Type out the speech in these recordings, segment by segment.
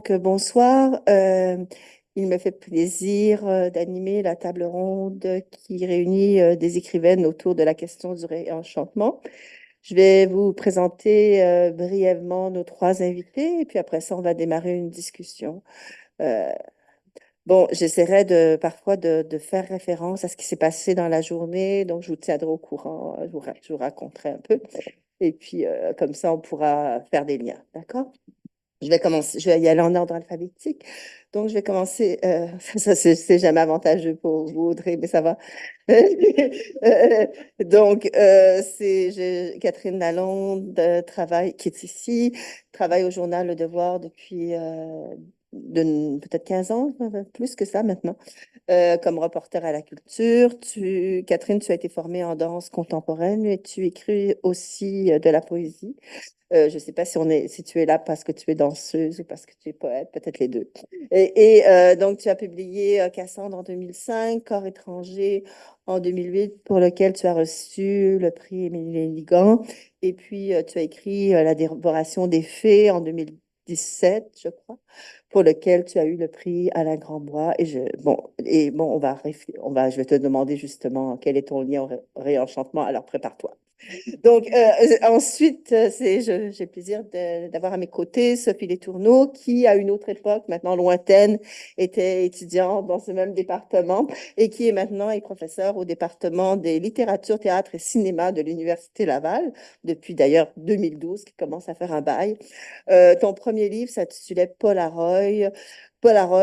Donc, bonsoir. Il me fait plaisir d'animer la table ronde qui réunit des écrivaines autour de la question du réenchantement. Je vais vous présenter brièvement nos trois invités et puis après ça, on va démarrer une discussion. Euh, J'essaierai parfois de faire référence à ce qui s'est passé dans la journée, donc je vous tiendrai au courant, je vous raconterai un peu. Et puis, comme ça, on pourra faire des liens, d'accord? Je vais y aller en ordre alphabétique. Donc, je vais commencer. Ça, c'est jamais avantageux pour vous, Audrey, mais ça va. Euh, Catherine Lalonde, qui est ici, travaille au journal Le Devoir depuis peut-être 15 ans, plus que ça maintenant, comme reporter à la culture. Catherine, tu as été formée en danse contemporaine et tu écris aussi de la poésie. Je ne sais pas si tu es là parce que tu es danseuse ou parce que tu es poète, peut-être les deux. Donc, tu as publié Cassandre en 2005, Corps étranger en 2008, pour lequel tu as reçu le prix Émilie Lénigan. Et puis, tu as écrit La dévoration des fées en 2017, je crois, pour lequel tu as eu le prix Alain Grandbois. Je vais te demander justement quel est ton lien au réenchantement. Alors, prépare-toi. Donc, ensuite, j'ai le plaisir d'avoir à mes côtés Sophie Letourneau, qui, à une autre époque, maintenant lointaine, était étudiante dans ce même département et qui est professeure au département des littératures, théâtre et cinéma de l'Université Laval, depuis d'ailleurs 2012, qui commence à faire un bail. Ton premier livre s'intitulait Polaroid,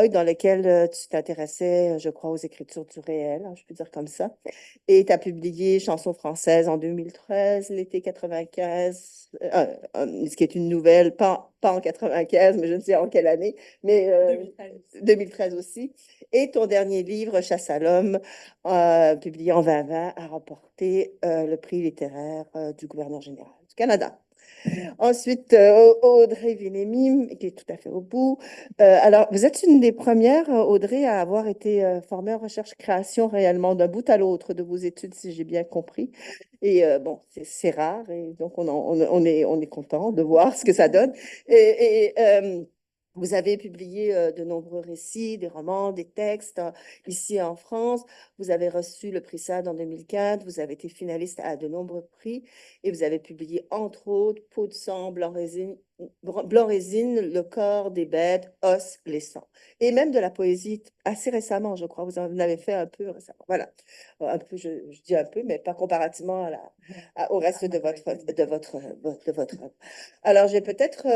dans lequel tu t'intéressais, je crois, aux écritures du réel, hein, je peux dire comme ça. Et tu as publié Chansons françaises en 2013, l'été 95, ce qui est une nouvelle, pas en 95, mais je ne sais en quelle année, mais 2013 aussi. Et ton dernier livre, Chasse à l'homme, publié en 2020, a remporté le prix littéraire du gouverneur général du Canada. Ensuite, Audrey Villémy, qui est tout à fait au bout. Alors, vous êtes une des premières, Audrey, à avoir été formée en recherche-création réellement d'un bout à l'autre de vos études, si j'ai bien compris. Et c'est rare, et donc on est content de voir ce que ça donne. Vous avez publié de nombreux récits, des romans, des textes ici en France. Vous avez reçu le prix SAD en 2004. Vous avez été finaliste à de nombreux prix. Et vous avez publié, entre autres, Peau de sang, blanc résine, Le corps des bêtes, Os, les sangs. Et même de la poésie assez récemment, je crois. Vous en avez fait un peu récemment. Voilà. Un peu, je dis un peu, mais pas comparativement au reste de votre œuvre. Alors, je vais peut-être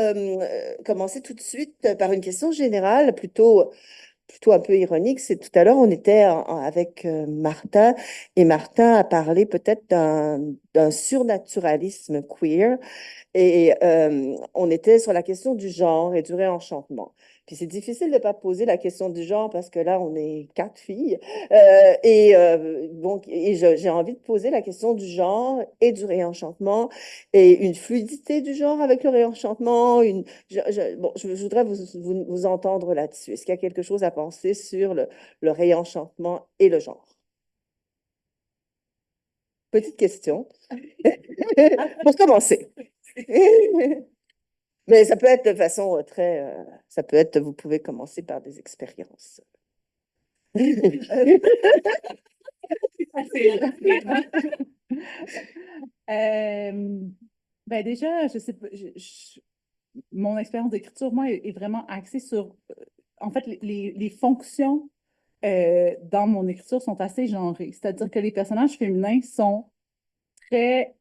commencer tout de suite par une question générale, plutôt un peu ironique. C'est tout à l'heure, on était avec Martin, et Martin a parlé peut-être d'un surnaturalisme queer, et on était sur la question du genre et du réenchantement. Puis c'est difficile de ne pas poser la question du genre parce que là, on est quatre filles. J'ai envie de poser la question du genre et du réenchantement et une fluidité du genre avec le réenchantement. Je voudrais vous entendre là-dessus. Est-ce qu'il y a quelque chose à penser sur le réenchantement et le genre? Petite question. Pour commencer. Mais ça peut être de façon ça peut être, vous pouvez commencer par des expériences. Euh, déjà, je sais pas, mon expérience d'écriture, moi, est vraiment axée sur, en fait, les fonctions dans mon écriture sont assez genrées. C'est-à-dire que les personnages féminins sont très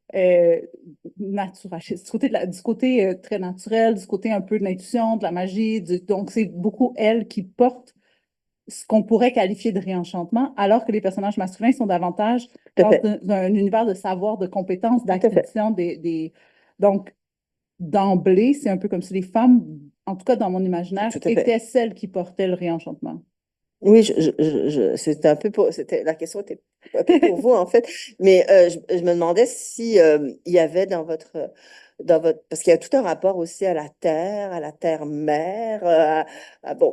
naturalistes, du côté très naturel, du côté un peu de l'intuition, de la magie. Donc, c'est beaucoup elles qui portent ce qu'on pourrait qualifier de réenchantement, alors que les personnages masculins sont davantage Tout à dans fait. un univers de savoir, de compétences, Tout à fait. d'acquisition Donc, d'emblée, c'est un peu comme si les femmes, en tout cas dans mon imaginaire, Tout à fait. étaient celles qui portaient le réenchantement. Oui, c'était un peu la question était un peu pour vous, en fait. Mais je me demandais si il y avait parce qu'il y a tout un rapport aussi à la terre-mère,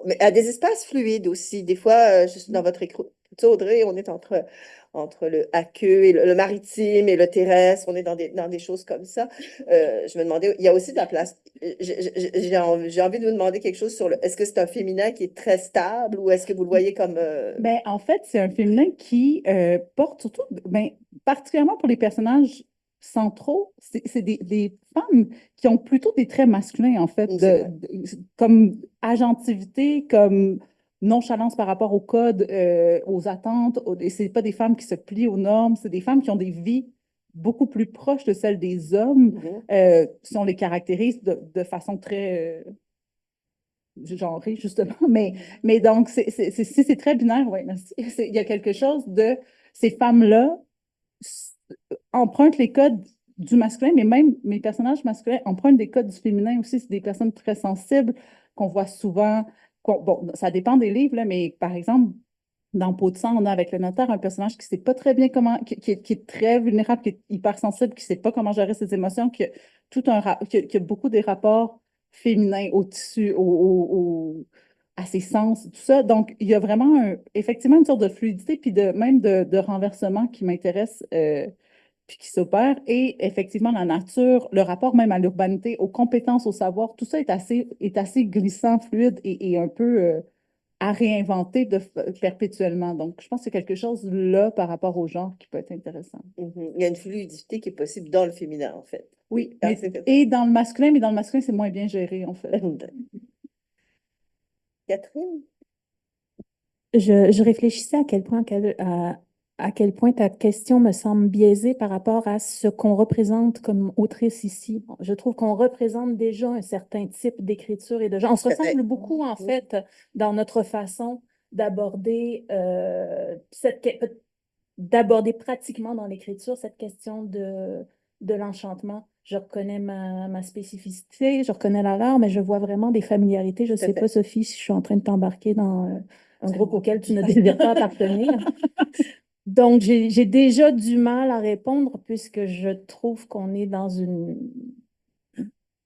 mais à des espaces fluides aussi. Des fois, juste dans votre écriture, Audrey, on est entre le aqueux et le maritime et le terrestre. On est dans des choses comme ça. Je me demandais, il y a aussi de la place. J'ai envie de vous demander quelque chose sur est-ce que c'est un féminin qui est très stable ou est-ce que vous le voyez comme... Ben, en fait, c'est un féminin qui porte surtout, ben, particulièrement pour les personnages centraux, c'est des femmes qui ont plutôt des traits masculins, en fait, c'est vrai. comme agentivité, comme nonchalance par rapport aux codes, aux attentes. Et c'est pas des femmes qui se plient aux normes, c'est des femmes qui ont des vies beaucoup plus proches de celles des hommes, Mhm. si on les caractérise de façon très genrée, justement. Mais donc, c'est très binaire, oui, merci. Il y a quelque chose de ces femmes-là empruntent les codes du masculin, mais même mes personnages masculins empruntent des codes du féminin aussi. C'est des personnes très sensibles qu'on voit souvent. Bon, ça dépend des livres, là, mais par exemple, dans Peau de sang, on a avec le notaire un personnage qui ne sait pas très bien comment, qui est très vulnérable, qui est hyper sensible, qui ne sait pas comment gérer ses émotions, qui a beaucoup des rapports féminins au tissu, à ses sens, tout ça. Donc, il y a vraiment effectivement une sorte de fluidité, puis même de renversement qui m'intéresse, puis qui s'opère. Et effectivement, la nature, le rapport même à l'urbanité, aux compétences, au savoir, tout ça est assez glissant, fluide et un peu à réinventer perpétuellement. Donc, je pense que c'est quelque chose là par rapport au genre qui peut être intéressant. Mhm. Il y a une fluidité qui est possible dans le féminin, en fait. Oui, Ah, et dans le masculin, mais dans le masculin, c'est moins bien géré, en fait. Catherine? Je réfléchissais à quel point ta question me semble biaisée par rapport à ce qu'on représente comme autrice ici. Je trouve qu'on représente déjà un certain type d'écriture et de genre. On se ressemble beaucoup, en fait, dans notre façon d'aborder d'aborder pratiquement dans l'écriture cette question de l'enchantement. Je reconnais ma spécificité, je reconnais la leur, mais je vois vraiment des familiarités. Je ne sais pas, Sophie, si je suis en train de t'embarquer dans un groupe auquel tu ne désires pas appartenir. Donc, j'ai déjà du mal à répondre puisque je trouve qu'on est dans une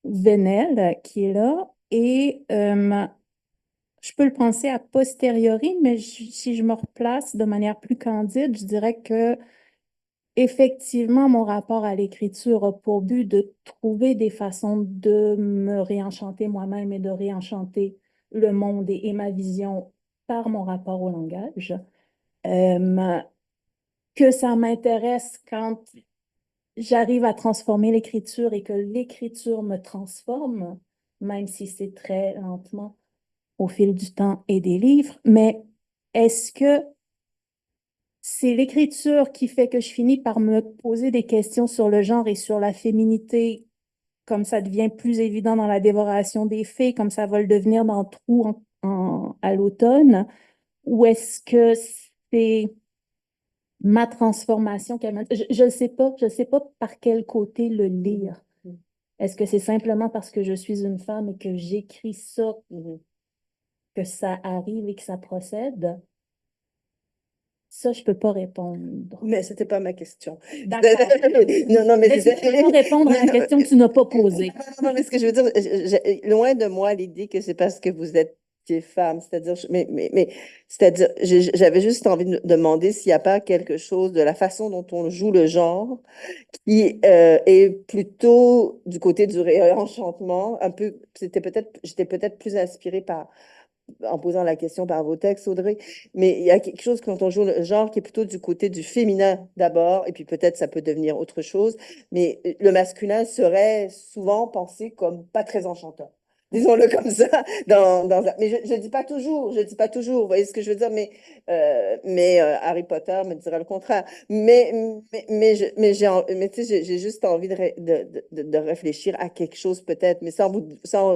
vénelle qui est là. Et je peux le penser a posteriori, mais si je me replace de manière plus candide, je dirais que effectivement, mon rapport à l'écriture a pour but de trouver des façons de me réenchanter moi-même et de réenchanter le monde et ma vision par mon rapport au langage. Euh, que ça m'intéresse quand j'arrive à transformer l'écriture et que l'écriture me transforme, même si c'est très lentement au fil du temps et des livres. Mais est-ce que c'est l'écriture qui fait que je finis par me poser des questions sur le genre et sur la féminité, comme ça devient plus évident dans la dévoration des fées, comme ça va le devenir dans Trou à l'automne, ou est-ce que c'est ma transformation je ne sais pas, je sais pas par quel côté le lire. Est-ce que c'est simplement parce que je suis une femme et que j'écris ça que ça arrive et que ça procède? Ça, je ne peux pas répondre. Mais ce n'était pas ma question. D'accord. Non, mais Mais tu peux pas répondre à la question que tu n'as pas posée. Non, mais ce que je veux dire, loin de moi l'idée que c'est parce que vous êtes des femmes, c'est-à-dire, c'est-à-dire, j'avais juste envie de me demander s'il n'y a pas quelque chose de la façon dont on joue le genre qui est plutôt du côté du réenchantement, un peu, j'étais peut-être plus inspirée en posant la question par vos textes, Audrey, mais il y a quelque chose quand on joue le genre qui est plutôt du côté du féminin d'abord, et puis peut-être ça peut devenir autre chose, mais le masculin serait souvent pensé comme pas très enchanteur. Disons-le comme ça, mais je ne dis pas toujours, vous voyez ce que je veux dire, mais Harry Potter me dirait le contraire. Mais tu sais, j'ai juste envie de réfléchir à quelque chose peut-être, mais sans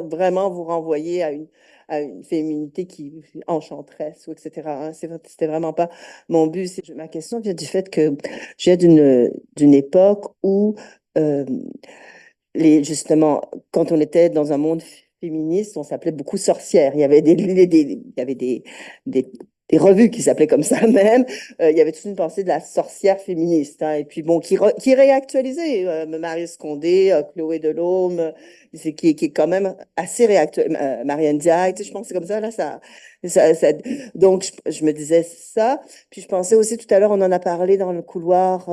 vraiment vous renvoyer à une féminité qui enchanteresse, ou etc. Hein. C'était vraiment pas mon but. Ma question vient du fait que je viens d'une époque où, euh, justement, quand on était dans un monde féministe, on s'appelait beaucoup sorcières. Il y avait il y avait des revues qui s'appelaient comme ça même. Il y avait toute une pensée de la sorcière féministe. Hein. Et puis, bon, qui est réactualisée. Marius Condé, Chloé Delhomme, qui est quand même assez réactuel. Marianne Diaye, tu sais, je pense que c'est comme ça, là, ça- donc, je me disais ça. Puis je pensais aussi, tout à l'heure, on en a parlé dans le couloir,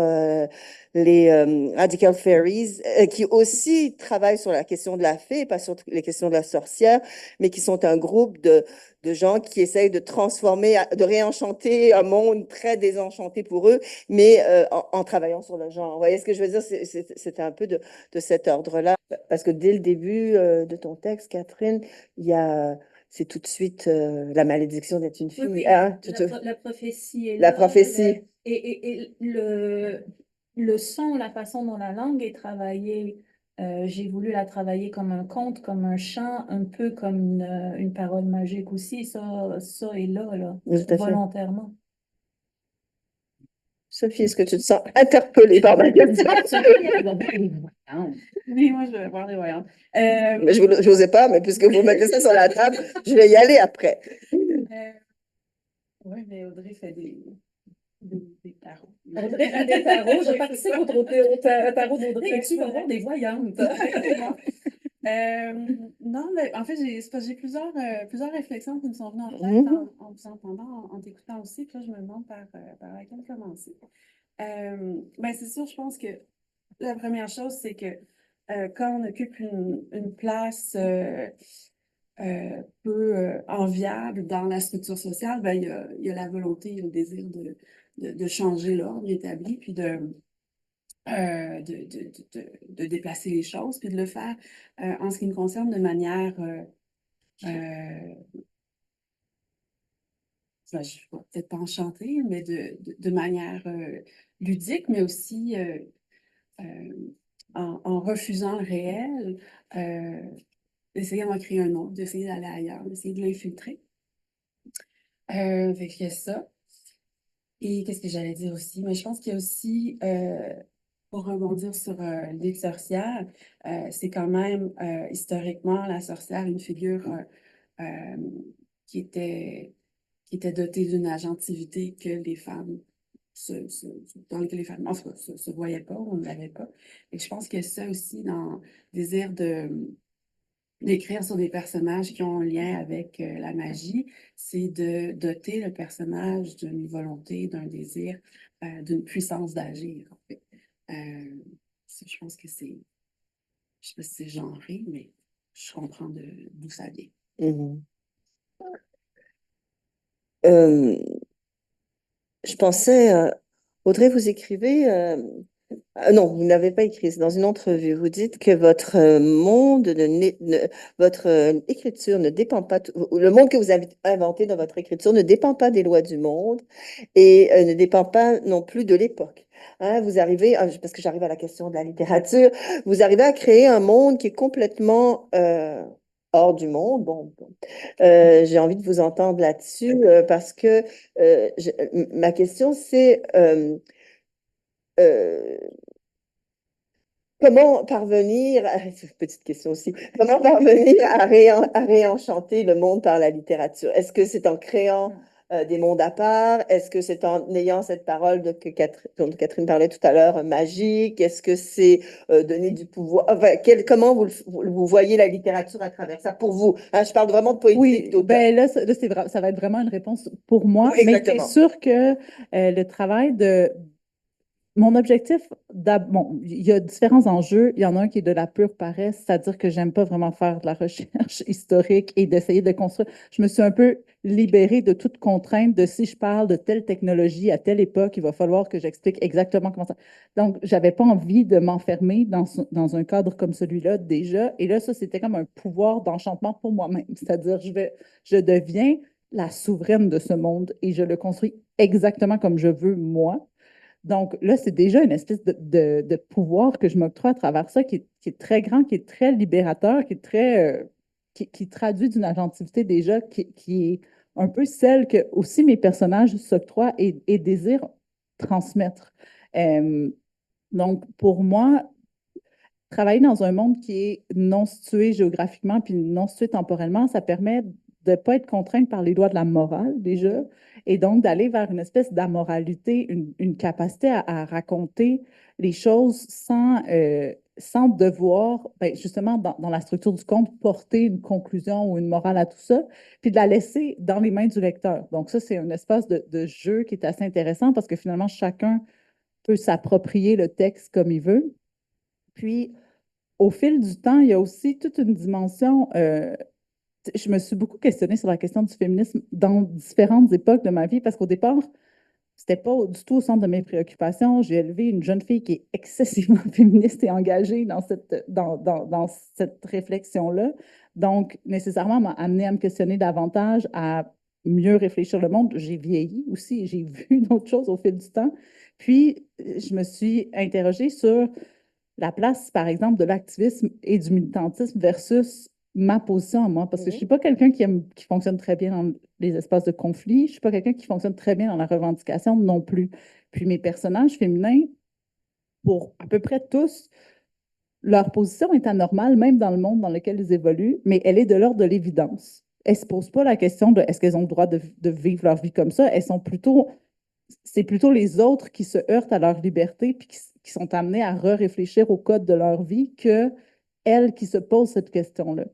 les Radical Fairies, qui aussi travaillent sur la question de la fée, pas sur les questions de la sorcière, mais qui sont un groupe de gens qui essayent de transformer, de réenchanter un monde très désenchanté pour eux, mais en travaillant sur le genre. Vous voyez ce que je veux dire? C'était un peu de cet ordre-là. Parce que dès le début de ton texte, Catherine, il y a, c'est tout de suite la malédiction d'être une Oui, fille. oui, Hein? la prophétie est La là. prophétie. Et le son, la façon dont la langue est travaillée, j'ai voulu la travailler comme un conte, comme un chant, un peu comme une parole magique aussi. Ça est là, Tout à fait. volontairement. Sophie, est-ce que tu te sens interpellée par ma question? Oui, moi, je vais voir les voyantes. Mais je n'osais pas, mais puisque vous mettez ça sur la table, je vais y aller après. Oui, mais Audrey fait des tarots. Audrey fait des tarots. Je participe au tarot d'Audrey et tu vas voir des voyantes. Non, mais en fait, c'est parce que j'ai plusieurs réflexions qui me sont venues en tête Mhm. en vous entendant, en t'écoutant aussi. Puis là, je me demande par laquelle commencer. Ben, c'est sûr, je pense que la première chose, c'est que quand on occupe une place peu enviable dans la structure sociale, ben, il y a la volonté, le désir de changer l'ordre établi, puis de déplacer les choses, puis de le faire, en ce qui me concerne, de manière, euh, ben, je ne vais peut-être pas enchantée, mais de manière ludique, mais aussi euh, en refusant le réel, d'essayer d'en créer un autre, d'essayer d'aller ailleurs, d'essayer de l'infiltrer. Fait qu'il y a ça. Et qu'est-ce que j'allais dire aussi? Mais je pense qu'il y a aussi, pour rebondir sur l'idée de sorcière, c'est quand même historiquement la sorcière une figure euh, qui était, qui était dotée d'une agentivité que les femmes dans lesquelles les femmes en tout cas, se voyaient pas, on ne l'avait pas. Et je pense que ça aussi, dans le désir d'écrire sur des personnages qui ont un lien avec la magie, c'est de doter le personnage d'une volonté, d'un désir, d'une puissance d'agir, en fait. Ça, je pense que c'est, je sais pas si c'est genré, mais je comprends d'où ça vient. Mhm. Euh, je pensais, Audrey, vous écrivez, non, vous n'avez pas écrit, c'est dans une entrevue. Vous dites que votre monde, votre écriture ne dépend pas, ou le monde que vous avez inventé dans votre écriture ne dépend pas des lois du monde et ne dépend pas non plus de l'époque. Hein, vous arrivez, parce que j'arrive à la question de la littérature, vous arrivez à créer un monde qui est complètement hors du monde. Bon. J'ai envie de vous entendre là-dessus parce que ma question, c'est euh, comment parvenir, c'est une petite question aussi, comment parvenir à réenchanter le monde par la littérature? Est-ce que c'est en créant des mondes à part? Est-ce que c'est en ayant cette parole dont Catherine parlait tout à l'heure, magique? Est-ce que c'est donner du pouvoir? Enfin, comment vous voyez la littérature à travers ça pour vous? Hein, je parle vraiment de poétique, Oui, d'auteur. ben là, ça va être vraiment une réponse pour moi, Oui, mais c'est exactement. sûr que le travail mon objectif, bon, il y a différents enjeux. Il y en a un qui est de la pure paresse, c'est-à-dire que j'aime pas vraiment faire de la recherche historique et d'essayer de construire. Je me suis un peu libérée de toute contrainte de si je parle de telle technologie à telle époque, il va falloir que j'explique exactement comment ça. Donc, j'avais pas envie de m'enfermer dans un cadre comme celui-là déjà. Et là, ça, c'était comme un pouvoir d'enchantement pour moi-même. C'est-à-dire, je deviens la souveraine de ce monde et je le construis exactement comme je veux, moi. Donc là, c'est déjà une espèce de pouvoir que je m'octroie à travers ça qui est très grand, qui est très libérateur, qui est très, qui traduit d'une agentivité déjà qui est un peu celle que aussi mes personnages s'octroient et désirent transmettre. Euh, donc, pour moi, travailler dans un monde qui est non situé géographiquement puis non situé temporellement, ça permet de ne pas être contrainte par les lois de la morale déjà, et donc d'aller vers une espèce d'amoralité, une capacité à raconter les choses sans sans devoir, ben, justement, dans la structure du conte, porter une conclusion ou une morale à tout ça, puis de la laisser dans les mains du lecteur. Donc ça, c'est un espace de jeu qui est assez intéressant parce que finalement, chacun peut s'approprier le texte comme il veut. Puis, au fil du temps, il y a aussi toute une dimension. Je me suis beaucoup questionnée sur la question du féminisme dans différentes époques de ma vie parce qu'au départ, c'était pas du tout au centre de mes préoccupations. J'ai élevé une jeune fille qui est excessivement féministe et engagée dans cette réflexion-là. Donc, nécessairement, m'a amené à me questionner davantage, à mieux réfléchir le monde. J'ai vieilli aussi, j'ai vu d'autres choses au fil du temps. Puis, je me suis interrogée sur la place, par exemple, de l'activisme et du militantisme versus ma position à moi. Parce que je ne suis pas quelqu'un qui fonctionne très bien dans les espaces de conflit. Je ne suis pas quelqu'un qui fonctionne très bien dans la revendication non plus. Puis mes personnages féminins, pour à peu près tous, leur position est anormale, même dans le monde dans lequel ils évoluent, mais elle est de l'ordre de l'évidence. Elles ne se posent pas la question de est-ce qu'elles ont le droit de vivre leur vie comme ça. Elles sont plutôt c'est plutôt les autres qui se heurtent à leur liberté puis qui sont amenés à réfléchir au code de leur vie que elles qui se posent cette question-là.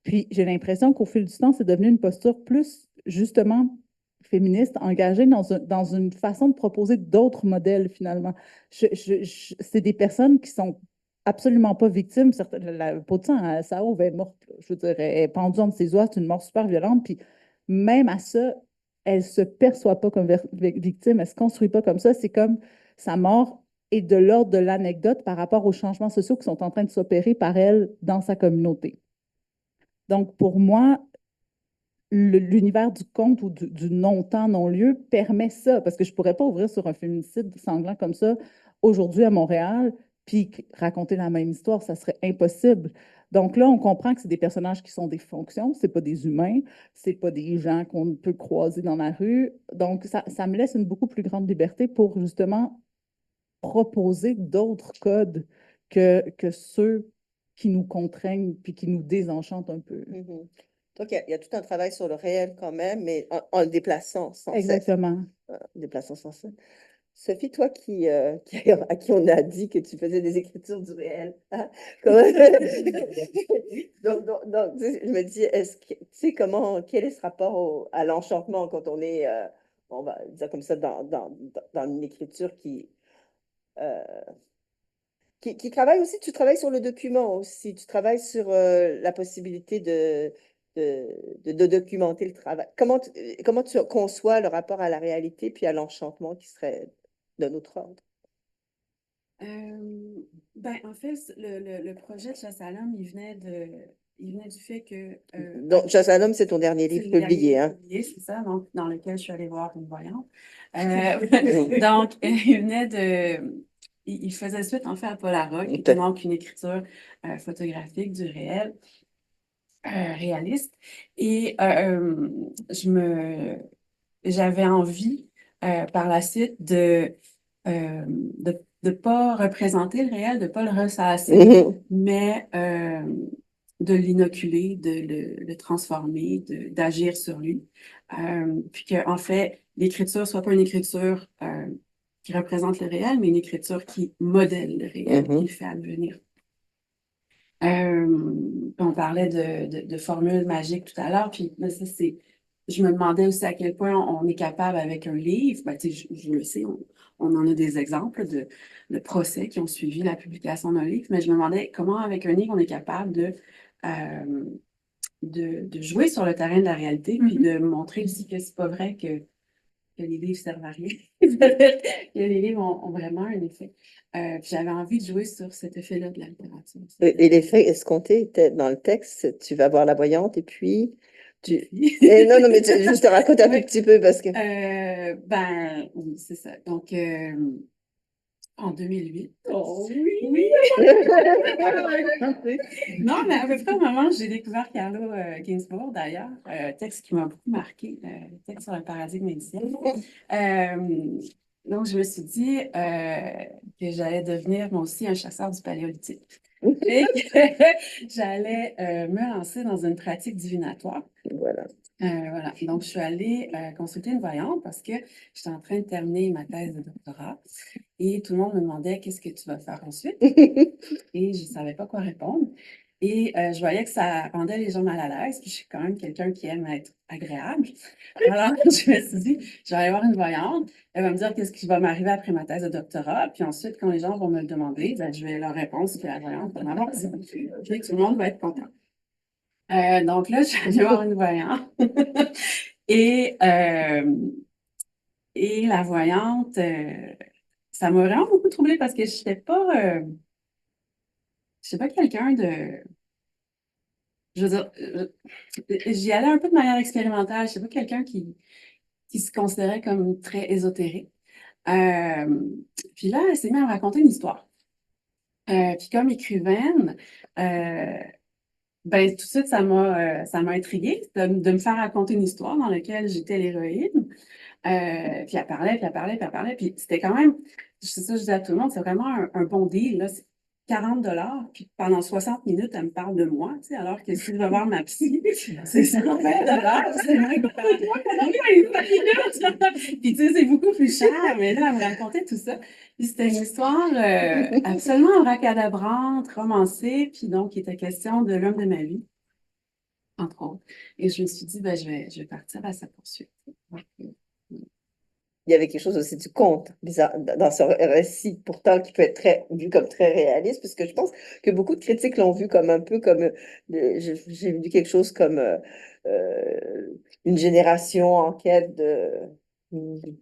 Puis j'ai l'impression qu'au fil du temps, c'est devenu une posture plus justement féministe, engagée dans une façon de proposer d'autres modèles finalement. C'est des personnes qui sont absolument pas victimes. La peau de sang, Sao est morte. Je veux dire, elle est pendue entre ses oies, c'est une mort super violente. Puis même à ça, elle se perçoit pas comme victime, elle se construit pas comme ça. C'est comme sa mort est de l'ordre de l'anecdote par rapport aux changements sociaux qui sont en train de s'opérer par elle dans sa communauté. Donc, pour moi, l'univers du conte ou du non-temps, non-lieu permet ça, parce que je ne pourrais pas ouvrir sur un féminicide sanglant comme ça aujourd'hui à Montréal, puis raconter la même histoire, ça serait impossible. Donc là, on comprend que c'est des personnages qui sont des fonctions, c'est pas des humains, c'est pas des gens qu'on peut croiser dans la rue. Donc, ça me laisse une beaucoup plus grande liberté pour justement proposer d'autres codes que ceux qui nous contraignent puis qui nous désenchantent un peu. Donc, il y a tout un travail sur le réel quand même, mais en le déplaçant sans cesse. Exactement. Déplaçant sans cesse. Sophie, toi à qui on a dit que tu faisais des écritures du réel, hein? Donc, tu sais, je me dis, tu sais quel est ce rapport à l'enchantement quand on est, on va dire comme ça, dans une écriture euh, qui travaille aussi, tu travailles sur le document aussi, tu travailles sur la possibilité de documenter le travail. Comment tu conçois le rapport à la réalité puis à l'enchantement qui serait de notre ordre? En fait, le projet de Chassalom, il venait du fait que... Donc, Chassalom, c'est ton dernier livre publié, hein? C'est ça, donc, dans lequel je suis allée voir une voyante. Donc, il venait de... Il faisait suite, en fait, à Paul Larocque, qui était donc une écriture photographique du réel, réaliste. Et j'avais envie, par la suite, de ne pas représenter le réel, de ne pas le ressasser, mais de l'inoculer, de le transformer, d'agir sur lui. Puis qu'en fait, l'écriture soit pas une écriture qui représente le réel, mais une écriture qui modèle le réel, qui le fait advenir. On parlait de formules magiques tout à l'heure, puis ça, je me demandais aussi à quel point on est capable avec un livre, je le sais, on en a des exemples de procès qui ont suivi la publication d'un livre, mais je me demandais comment avec un livre on est capable de jouer sur le terrain de la réalité, puis de montrer aussi que c'est pas vrai que les livres servent à rien. Que les livres ont vraiment un effet. J'avais envie de jouer sur cet effet-là de la littérature. Et l'effet escompté était dans le texte, tu vas voir la voyante et puis... non, mais je te raconte un petit peu parce que... Oui, c'est ça. Donc, en 2008. Oh oui! Oui! Non, mais à peu près au moment où j'ai découvert Carlo Ginzburg, d'ailleurs, un texte qui m'a beaucoup marqué, le texte sur le paradigme indien. Donc, je me suis dit que j'allais devenir moi aussi un chasseur du paléolithique. et que j'allais me lancer dans une pratique divinatoire. Voilà. Voilà. Donc, je suis allée consulter une voyante parce que j'étais en train de terminer ma thèse de doctorat et tout le monde me demandait qu'est-ce que tu vas faire ensuite et je ne savais pas quoi répondre. Et je voyais que ça rendait les gens mal à l'aise, puis je suis quand même quelqu'un qui aime être agréable. Alors, je me suis dit, je vais aller voir une voyante, elle va me dire qu'est-ce qui va m'arriver après ma thèse de doctorat, puis ensuite, quand les gens vont me le demander, ben, je vais leur répondre ce que la voyante va m'avoir dit. Puis tout le monde va être content. Donc là, je suis allée voir une voyante. Et, euh, et la voyante, ça m'a vraiment beaucoup troublée parce que je n'étais pas quelqu'un de... Je veux dire, j'y allais un peu de manière expérimentale. Je n'étais pas quelqu'un qui se considérait comme très ésotérique. Euh, Puis là, elle s'est mise à me raconter une histoire. Puis comme écrivaine, ben, tout de suite, ça m'a intriguée de me faire raconter une histoire dans laquelle j'étais l'héroïne. Puis elle parlait, puis elle parlait, puis elle parlait. Puis c'était quand même, c'est ça que je disais à tout le monde, c'est vraiment un bon deal, là. C'est 40 $, puis pendant 60 minutes, elle me parle de moi, tu sais, alors que si je vais voir ma psy, c'est 120 $. C'est moi qui parle de moi pendant 20 minutes. Puis tu sais, c'est beaucoup plus cher, mais là, elle me racontait tout ça. Puis c'était une histoire absolument abracadabrante, romancée, puis donc il était question de l'homme de ma vie, entre autres. Et je me suis dit, ben, je vais partir à sa poursuite. Il y avait quelque chose aussi du conte bizarre dans ce récit, pourtant qui peut être vu comme très réaliste, puisque je pense que beaucoup de critiques l'ont vu comme un peu comme, j'ai vu quelque chose comme une génération en quête de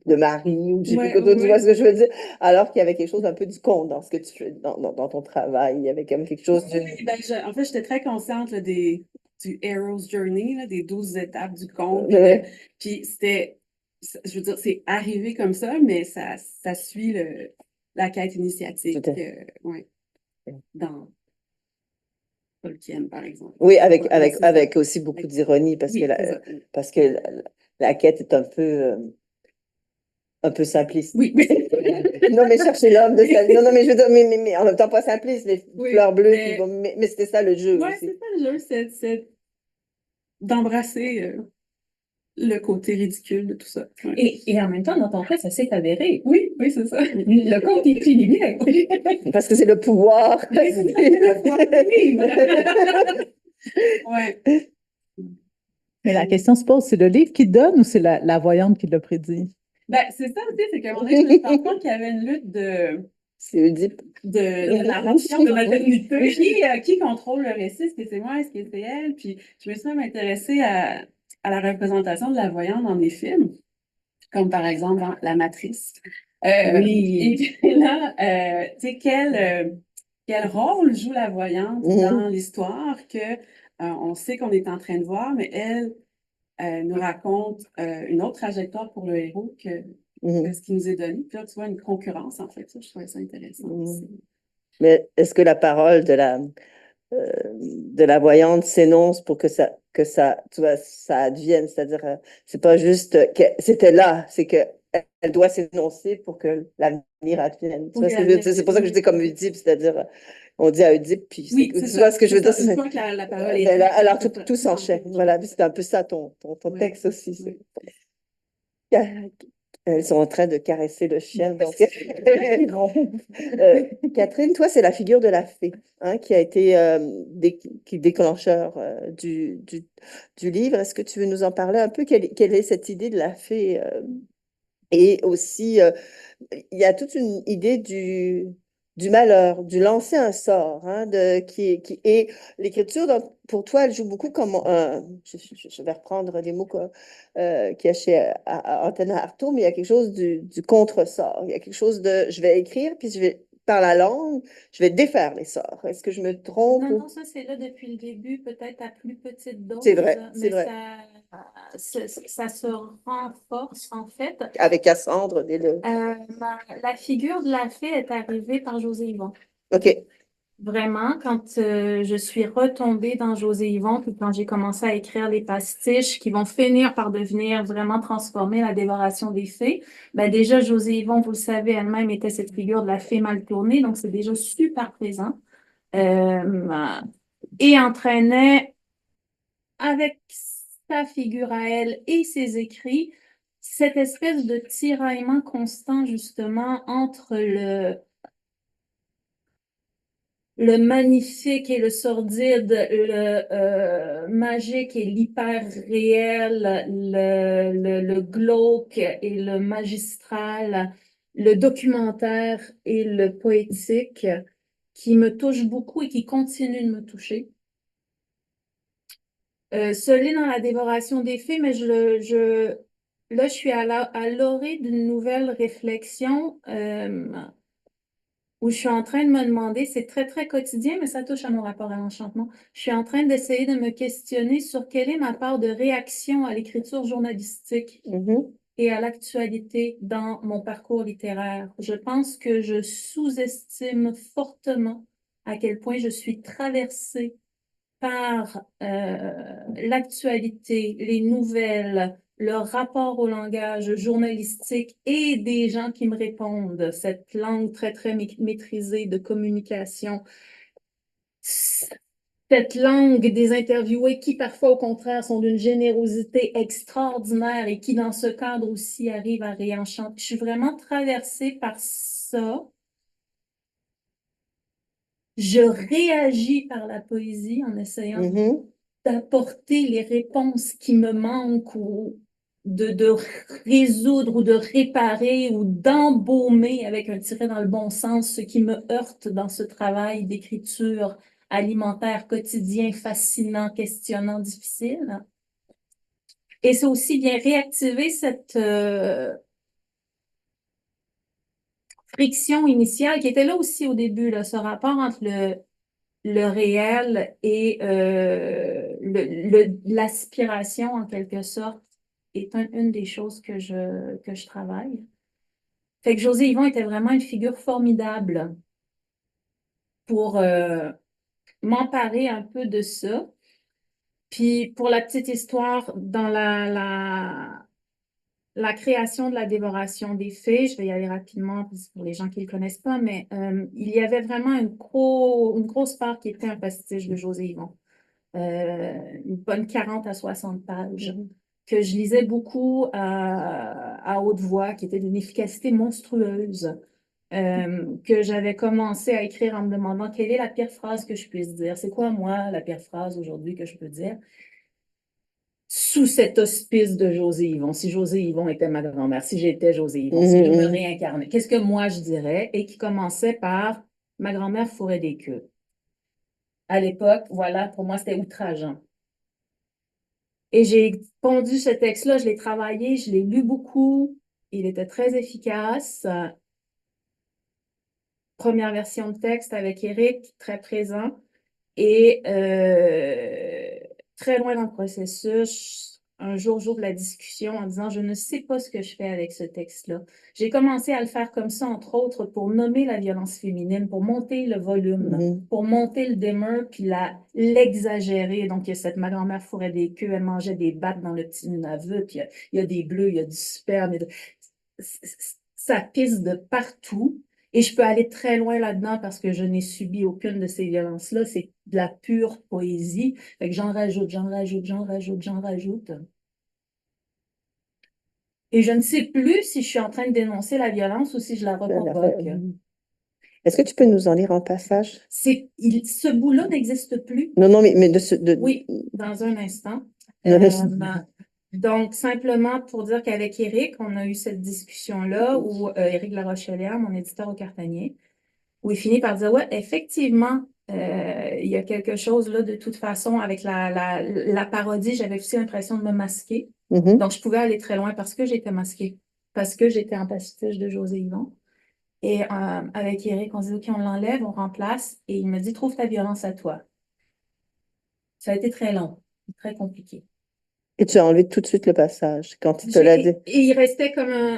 mari, ou je sais plus Ouais, quoi, tu vois ouais. ce que je veux dire, alors qu'il y avait quelque chose un peu du conte dans ce que tu fais, dans ton travail, il y avait comme quelque chose de... Oui, ben, en fait, j'étais très consciente là, du Hero's Journey, là, des 12 étapes du conte. Puis c'était, je veux dire, c'est arrivé comme ça, mais ça suit la quête initiatique Tout à fait. ouais, dans Tolkien, par exemple. Oui, Ouais, c'est ça. avec aussi beaucoup d'ironie, Oui, c'est ça. parce que la quête est un peu simpliste. Oui. Non, mais chercher l'homme de sa... Non, non, mais je veux dire, mais en même temps pas simpliste, les Oui, fleurs bleues, mais- puis bon, mais c'était ça le jeu Ouais, aussi. c'est ça le jeu, c'est d'embrasser le côté ridicule de tout ça. Ouais. Et en même temps, dans ton cas, ça s'est avéré. Oui, oui, c'est ça. Le conte est fini bien. Parce que c'est le pouvoir. Ouais. Mais la question se pose, c'est le livre qui donne ou c'est la voyante qui l'a prédit? Ben, c'est ça aussi, c'est qu'à un moment donné, je me suis rendu compte qu'il y avait une lutte C'est Oedipe. de narration, de maternité. Qui contrôle le récit? Est-ce que c'est moi? Est-ce que c'est elle? Puis je me suis même intéressée à la représentation de la voyante dans des films, comme par exemple dans La Matrice. Oui. Et puis là, tu sais, quel rôle joue la voyante dans l'histoire que on sait qu'on est en train de voir, mais elle nous raconte une autre trajectoire pour le héros que ce qui nous est donné. Puis là, tu vois une concurrence, en fait. Ça, je trouvais ça intéressant aussi. Mais est-ce que la parole de la voyante s'énonce pour que ça, tu vois, ça advienne? C'est-à-dire, c'est pas juste que c'était là, c'est que elle doit s'énoncer pour que l'avenir advienne. Tu vois ce que je veux dire? C'est pour ça que je dis comme Oedipe, c'est-à-dire, on dit à Oedipe, puis Oui, tu c'est vois ça. ce que je veux dire? Une fois que la parole est Ben, dite, alors, c'est ça. tout s'enchaîne. Voilà, c'est un peu ça ton Oui. texte aussi. Oui. Elles sont en train de caresser le chien. Donc... Catherine, toi, c'est la figure de la fée, hein, qui a été qui déclencheur du livre. Est-ce que tu veux nous en parler un peu? Quelle est cette idée de la fée? Et aussi, il y a toute une idée du malheur, du lancer un sort, hein, et l'écriture, pour toi, elle joue beaucoup comme je vais reprendre des mots qu'il y a chez Antonin Artaud, mais il y a quelque chose du contre-sort. Il y a quelque chose de, je vais écrire, puis par la langue, je vais défaire les sorts. Est-ce que je me trompe? Non, non, ça c'est là depuis le début, peut-être à plus petite dose, C'est vrai, c'est mais vrai. ça se renforce en fait. Avec Cassandre, dès le... La figure de la fée est arrivée par José Yvon. OK. Vraiment, quand je suis retombée dans José Yvon, puis quand j'ai commencé à écrire les pastiches qui vont finir par devenir vraiment transformer la dévoration des fées, ben déjà José Yvon, vous le savez, elle-même était cette figure de la fée mal tournée, donc c'est déjà super présent. euh, et entraînait avec sa figure à elle et ses écrits cette espèce de tiraillement constant justement entre le magnifique et le sordide, le magique et l'hyper réel, le glauque et le magistral, le documentaire et le poétique, qui me touche beaucoup et qui continue de me toucher. Se lit dans la dévoration des faits, mais là, je suis à l'orée d'une nouvelle réflexion. Où je suis en train de me demander, c'est très, très quotidien, mais ça touche à mon rapport à l'enchantement. Je suis en train d'essayer de me questionner sur quelle est ma part de réaction à l'écriture journalistique Mhm. et à l'actualité dans mon parcours littéraire. Je pense que je sous-estime fortement à quel point je suis traversée par l'actualité, les nouvelles, le rapport au langage journalistique et des gens qui me répondent, cette langue très, très maîtrisée de communication, cette langue des interviewés qui parfois au contraire sont d'une générosité extraordinaire et qui dans ce cadre aussi arrivent à réenchanter. Je suis vraiment traversée par ça. Je réagis par la poésie en essayant Mhm. d'apporter les réponses qui me manquent ou de résoudre ou de réparer ou d'embaumer avec un tiret dans le bon sens ce qui me heurte dans ce travail d'écriture alimentaire quotidien, fascinant, questionnant, difficile. Et c'est aussi bien réactiver cette friction initiale qui était là aussi au début, là, ce rapport entre le réel et l'aspiration, en quelque sorte, est une des choses que je travaille. Fait que José Yvon était vraiment une figure formidable pour m'emparer un peu de ça. Puis, pour la petite histoire, dans la création de la dévoration des fées, je vais y aller rapidement pour les gens qui ne le connaissent pas, mais il y avait vraiment une grosse part qui était un pastiche de José Yvon. Une bonne 40 à 60 pages, que je lisais beaucoup à haute voix, qui était d'une efficacité monstrueuse, que j'avais commencé à écrire en me demandant quelle est la pire phrase que je puisse dire. C'est quoi, moi, la pire phrase aujourd'hui que je peux dire? Sous cet auspice de José Yvon, si José Yvon était ma grand-mère, si j'étais José Yvon, si je me réincarnais, qu'est-ce que moi je dirais? Et qui commençait par ma grand-mère fourrait des queues. À l'époque, voilà, pour moi, c'était outrageant. Et j'ai pondu ce texte-là, je l'ai travaillé, je l'ai lu beaucoup. Il était très efficace. Première version de texte avec Eric, très présent. Et très loin dans le processus, un jour, jour de la discussion en disant, je ne sais pas ce que je fais avec ce texte-là. J'ai commencé à le faire comme ça, entre autres, pour nommer la violence féminine, pour monter le volume, pour monter le dimmer, puis l'exagérer. Donc, il y a cette, ma grand-mère fourrait des queues, elle mangeait des battes dans le petit Nunavut, puis il y a des bleus, il y a du sperme. Ça pisse de partout. Et je peux aller très loin là-dedans parce que je n'ai subi aucune de ces violences-là. C'est de la pure poésie. Fait que j'en rajoute, j'en rajoute, j'en rajoute, j'en rajoute. Et je ne sais plus si je suis en train de dénoncer la violence ou si je la reprovoque. Est-ce que tu peux nous en lire un passage? Ce bout-là n'existe plus. Non, non, mais Oui, dans un instant. Non, Donc, simplement pour dire qu'avec Éric, on a eu cette discussion-là où Éric Larochelière, mon éditeur au Cartanier, où il finit par dire, ouais, effectivement, il y a quelque chose là, de toute façon, avec la parodie, j'avais aussi l'impression de me masquer. Donc, je pouvais aller très loin parce que j'étais masquée, parce que j'étais en pastiche de José Yvon. Et avec Éric, on se dit, OK, on l'enlève, on remplace. Et il me dit, trouve ta violence à toi. Ça a été très long, très compliqué. Et tu as enlevé tout de suite le passage quand il te l'a dit. Et il restait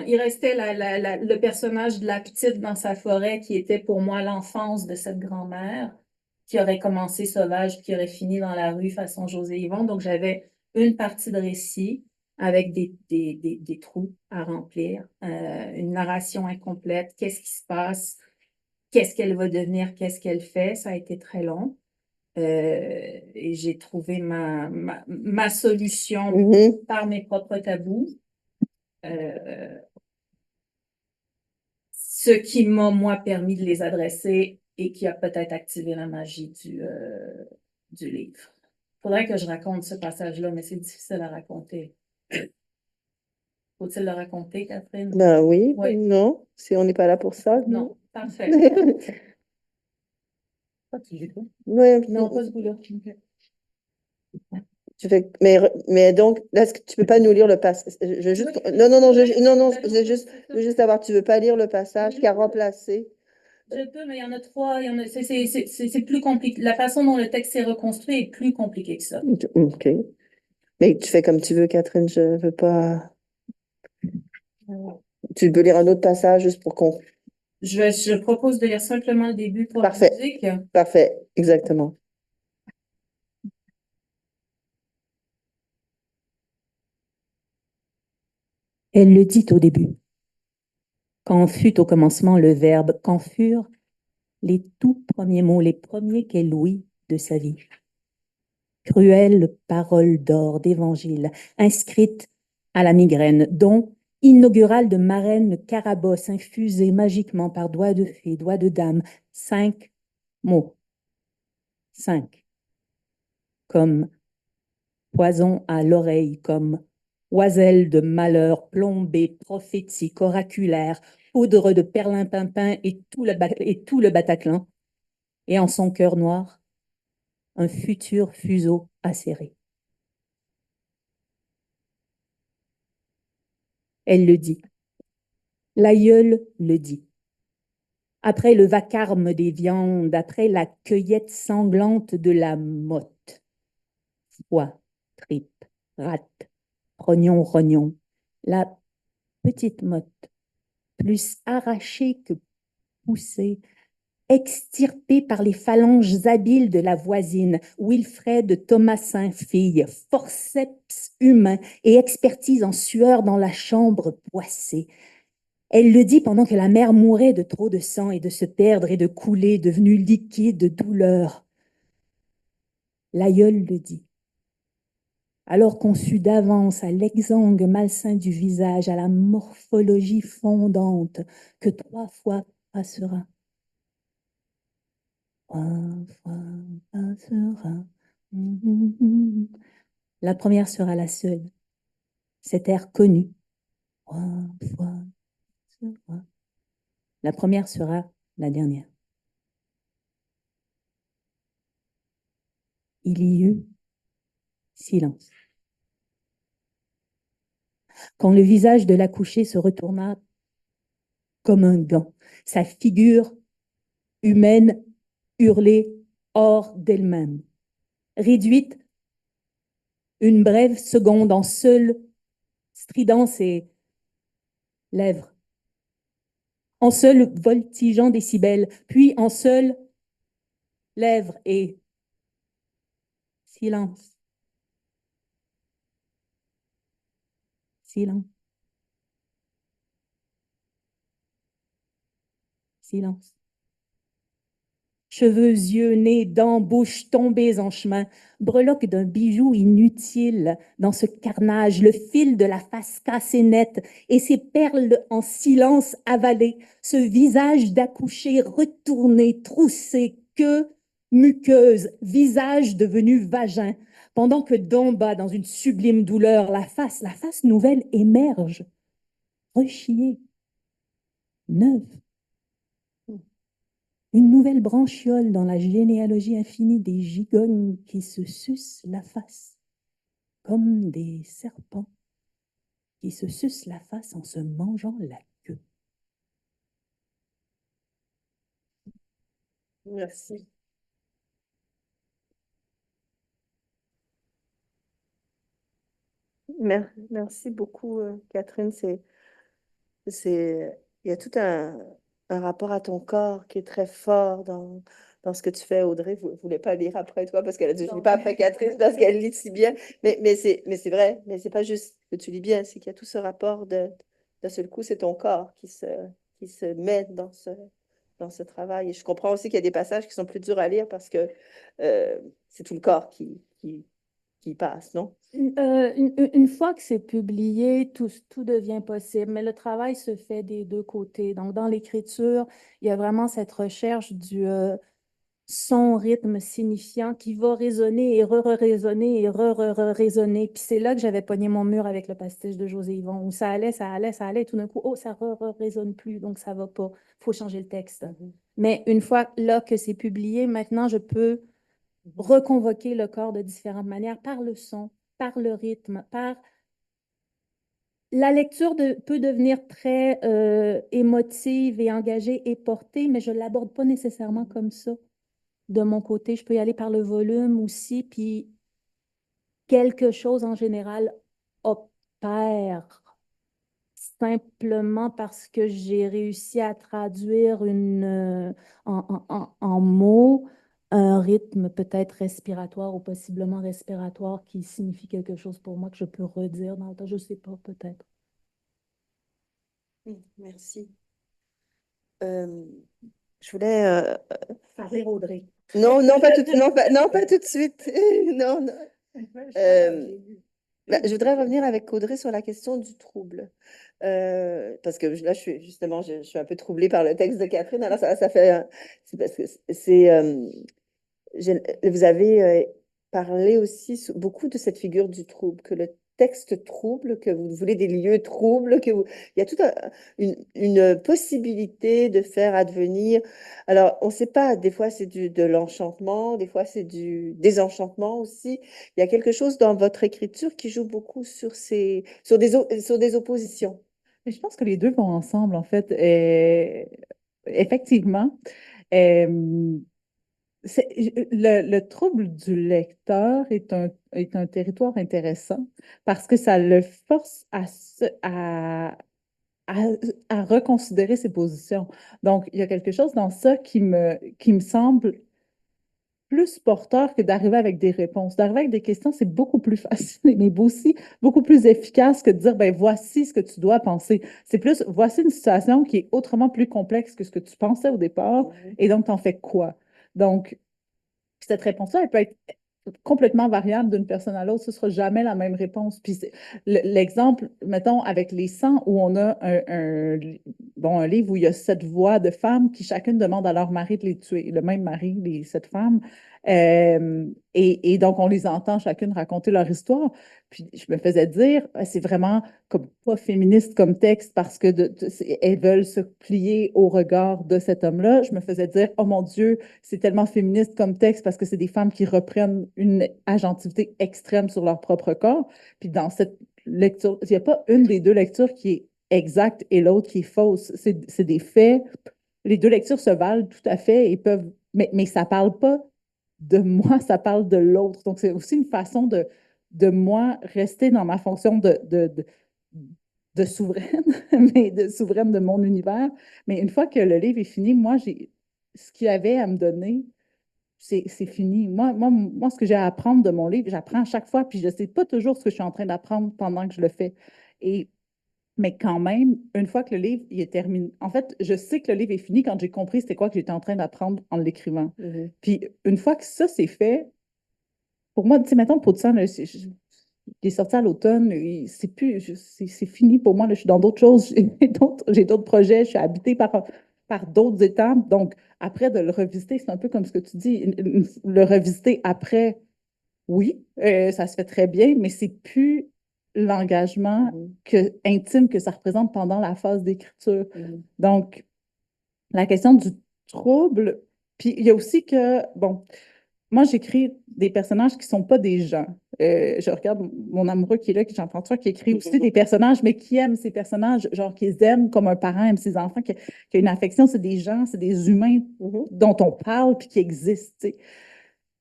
il restait le personnage de la petite dans sa forêt qui était pour moi l'enfance de cette grand-mère qui aurait commencé sauvage puis qui aurait fini dans la rue façon José Yvon. Donc j'avais une partie de récit avec des trous à remplir, une narration incomplète, qu'est-ce qui se passe, qu'est-ce qu'elle va devenir, qu'est-ce qu'elle fait. Ça a été très long. Et j'ai trouvé ma solution Mhm. par mes propres tabous. Ce qui m'a, moi, permis de les adresser et qui a peut-être activé la magie du livre. Faudrait que je raconte ce passage-là, mais c'est difficile à raconter. Faut-il le raconter, Catherine? Ben oui, Oui. non, si on n'est pas là pour ça, Non, parfait. Pas tu l'as pas. Ouais, Non, pas ce bout-là. mais donc, là, est-ce que tu peux pas nous lire le passage? Je veux juste, non, non, non, je veux juste savoir, tu veux pas lire le passage qu'a remplacé? Je peux, mais il y en a trois. C'est plus compliqué. La façon dont le texte est reconstruit est plus compliquée que ça. OK. Mais tu fais comme tu veux, Catherine, je veux pas. Tu peux lire un autre passage juste pour qu'on. Je propose de lire simplement le début pour la Parfait. musique. Parfait, exactement. Elle le dit au début. Quand fut au commencement le Verbe, quand furent les tout premiers mots, les premiers qu'elle ouït de sa vie. Cruelle parole d'or d'évangile, inscrite à la migraine, dont inaugurale de marraine carabosse, infusée magiquement par doigts de fée, doigts de dame, 5 mots. 5. Comme poison à l'oreille, comme oiselle de malheur, plombée, prophétique, oraculaire, poudre de perlimpinpin et tout le Bataclan, et en son cœur noir, un futur fuseau acéré. Elle le dit. L'aïeul le dit. Après le vacarme des viandes, après la cueillette sanglante de la motte. Foie, tripe, rate, rognon, rognon. La petite motte, plus arrachée que poussée, extirpée par les phalanges habiles de la voisine, Wilfred Thomasin, fille, forceps humain et expertise en sueur dans la chambre poissée. Elle le dit pendant que la mère mourait de trop de sang et de se perdre et de couler, devenue liquide de douleur. L'aïeul le dit. Alors qu'on sut d'avance à l'exangue malsain du visage, à la morphologie fondante, que 3 fois passera. 3 fois passera. La première sera la seule. Cet air connu. 3 fois passera. La première sera la dernière. Il y eut silence. Quand le visage de l'accouchée se retourna comme un gant, sa figure humaine hurlait hors d'elle-même, réduite une brève seconde en seule stridant ses lèvres, en seul voltigeant décibels, puis en seule lèvres et silence. Silence. Silence. Cheveux, yeux, nez, dents, bouche tombées en chemin, breloque d'un bijou inutile dans ce carnage, le fil de la face cassée nette et ses perles en silence avalées, ce visage d'accouchée retourné, troussé, queue muqueuse, visage devenu vagin, pendant que d'en bas, dans une sublime douleur, la face nouvelle émerge, rechiée, neuve. Une nouvelle branchiole dans la généalogie infinie des gigognes qui se sucent la face, comme des serpents qui se sucent la face en se mangeant la queue. Merci. Merci beaucoup, Catherine. Il y a tout un rapport à ton corps qui est très fort dans ce que tu fais. Audrey voulait pas lire après toi parce qu'elle a dit, je ne lis pas après Catherine parce qu'elle lit si bien. Mais c'est vrai, mais c'est pas juste que tu lis bien, c'est qu'il y a tout ce rapport d'un seul coup, c'est ton corps qui se met dans ce travail. Et je comprends aussi qu'il y a des passages qui sont plus durs à lire parce que c'est tout le corps qui passe, non? Une fois que c'est publié, tout devient possible, mais le travail se fait des deux côtés. Donc, dans l'écriture, il y a vraiment cette recherche du son, rythme signifiant qui va résonner et re-résonner et re-résonner. Puis c'est là que j'avais pogné mon mur avec le pastiche de José Yvon, où ça allait, ça allait, ça allait, et tout d'un coup, oh, ça re-résonne plus, donc ça va pas. Il faut changer le texte. Mais une fois là que c'est publié, maintenant, je peux reconvoquer le corps de différentes manières, par le son, par le rythme, par... La lecture peut devenir très émotive et engagée et portée, mais je ne l'aborde pas nécessairement comme ça. De mon côté, je peux y aller par le volume aussi, puis quelque chose en général opère simplement parce que j'ai réussi à traduire en mots un rythme peut-être respiratoire ou possiblement respiratoire qui signifie quelque chose pour moi que je peux redire dans le temps. Je ne sais pas, peut-être. Merci. Je voulais... Parler, Audrey. non, non, pas tout, non, pas tout de suite. Non, non. Je voudrais revenir avec Audrey sur la question du trouble. Parce que là, je suis un peu troublée par le texte de Catherine. Alors, ça fait. C'est parce que vous avez parlé aussi beaucoup de cette figure du trouble, que le texte trouble, que vous voulez des lieux troubles, il y a toute une possibilité de faire advenir. Alors, on ne sait pas, des fois c'est de l'enchantement, des fois c'est du désenchantement aussi. Il y a quelque chose dans votre écriture qui joue beaucoup sur des oppositions. Mais je pense que les deux vont ensemble, en fait. Effectivement. Euh, le trouble du lecteur est un territoire intéressant parce que ça le force à, à reconsidérer ses positions. Donc, il y a quelque chose dans ça qui me semble plus porteur que d'arriver avec des réponses. D'arriver avec des questions, c'est beaucoup plus facile, mais aussi beaucoup plus efficace que de dire, ben voici ce que tu dois penser. C'est plus, voici une situation qui est autrement plus complexe que ce que tu pensais au départ, et donc, t'en fais quoi? Donc, cette réponse-là, elle peut être complètement variable d'une personne à l'autre. Ce ne sera jamais la même réponse. Puis l'exemple, mettons, avec les 100, où on a bon, un livre où il y a 7 voix de femmes qui chacune demande à leur mari de les tuer. Le même mari, les 7 femmes. Et donc, on les entend chacune raconter leur histoire. Puis je me faisais dire, c'est vraiment comme pas féministe comme texte parce que elles veulent se plier au regard de cet homme-là. Je me faisais dire, oh mon Dieu, c'est tellement féministe comme texte parce que c'est des femmes qui reprennent une agentivité extrême sur leur propre corps. Puis dans cette lecture, il n'y a pas une des deux lectures qui est exacte et l'autre qui est fausse. C'est des faits. Les deux lectures se valent tout à fait et peuvent, mais ça ne parle pas de moi, ça parle de l'autre. Donc, c'est aussi une façon de moi rester dans ma fonction de souveraine, mais de souveraine de mon univers. Mais une fois que le livre est fini, moi, ce qu'il y avait à me donner, c'est fini. Moi, ce que j'ai à apprendre de mon livre, j'apprends à chaque fois, puis je ne sais pas toujours ce que je suis en train d'apprendre pendant que je le fais. Mais quand même, une fois que le livre il est terminé, en fait, je sais que le livre est fini quand j'ai compris c'était quoi que j'étais en train d'apprendre en l'écrivant. Puis une fois que ça c'est fait, pour moi, tu sais, mettons, Peau de sang, là, il est sorti à l'automne, c'est plus, c'est fini pour moi, là, je suis dans d'autres choses, j'ai d'autres projets, je suis habitée par d'autres étapes. Donc, après de le revisiter, c'est un peu comme ce que tu dis, le revisiter après, oui, ça se fait très bien, mais c'est plus l'engagement intime que ça représente pendant la phase d'écriture. Donc, la question du trouble, puis il y a aussi que, bon, moi, j'écris des personnages qui ne sont pas des gens. Je regarde mon amoureux qui est là, Jean-François, qui écrit aussi des personnages, mais qui aime ces personnages, genre qui les aime comme un parent aime ses enfants, qui a une affection, c'est des gens, c'est des humains dont on parle puis qui existent, tu sais.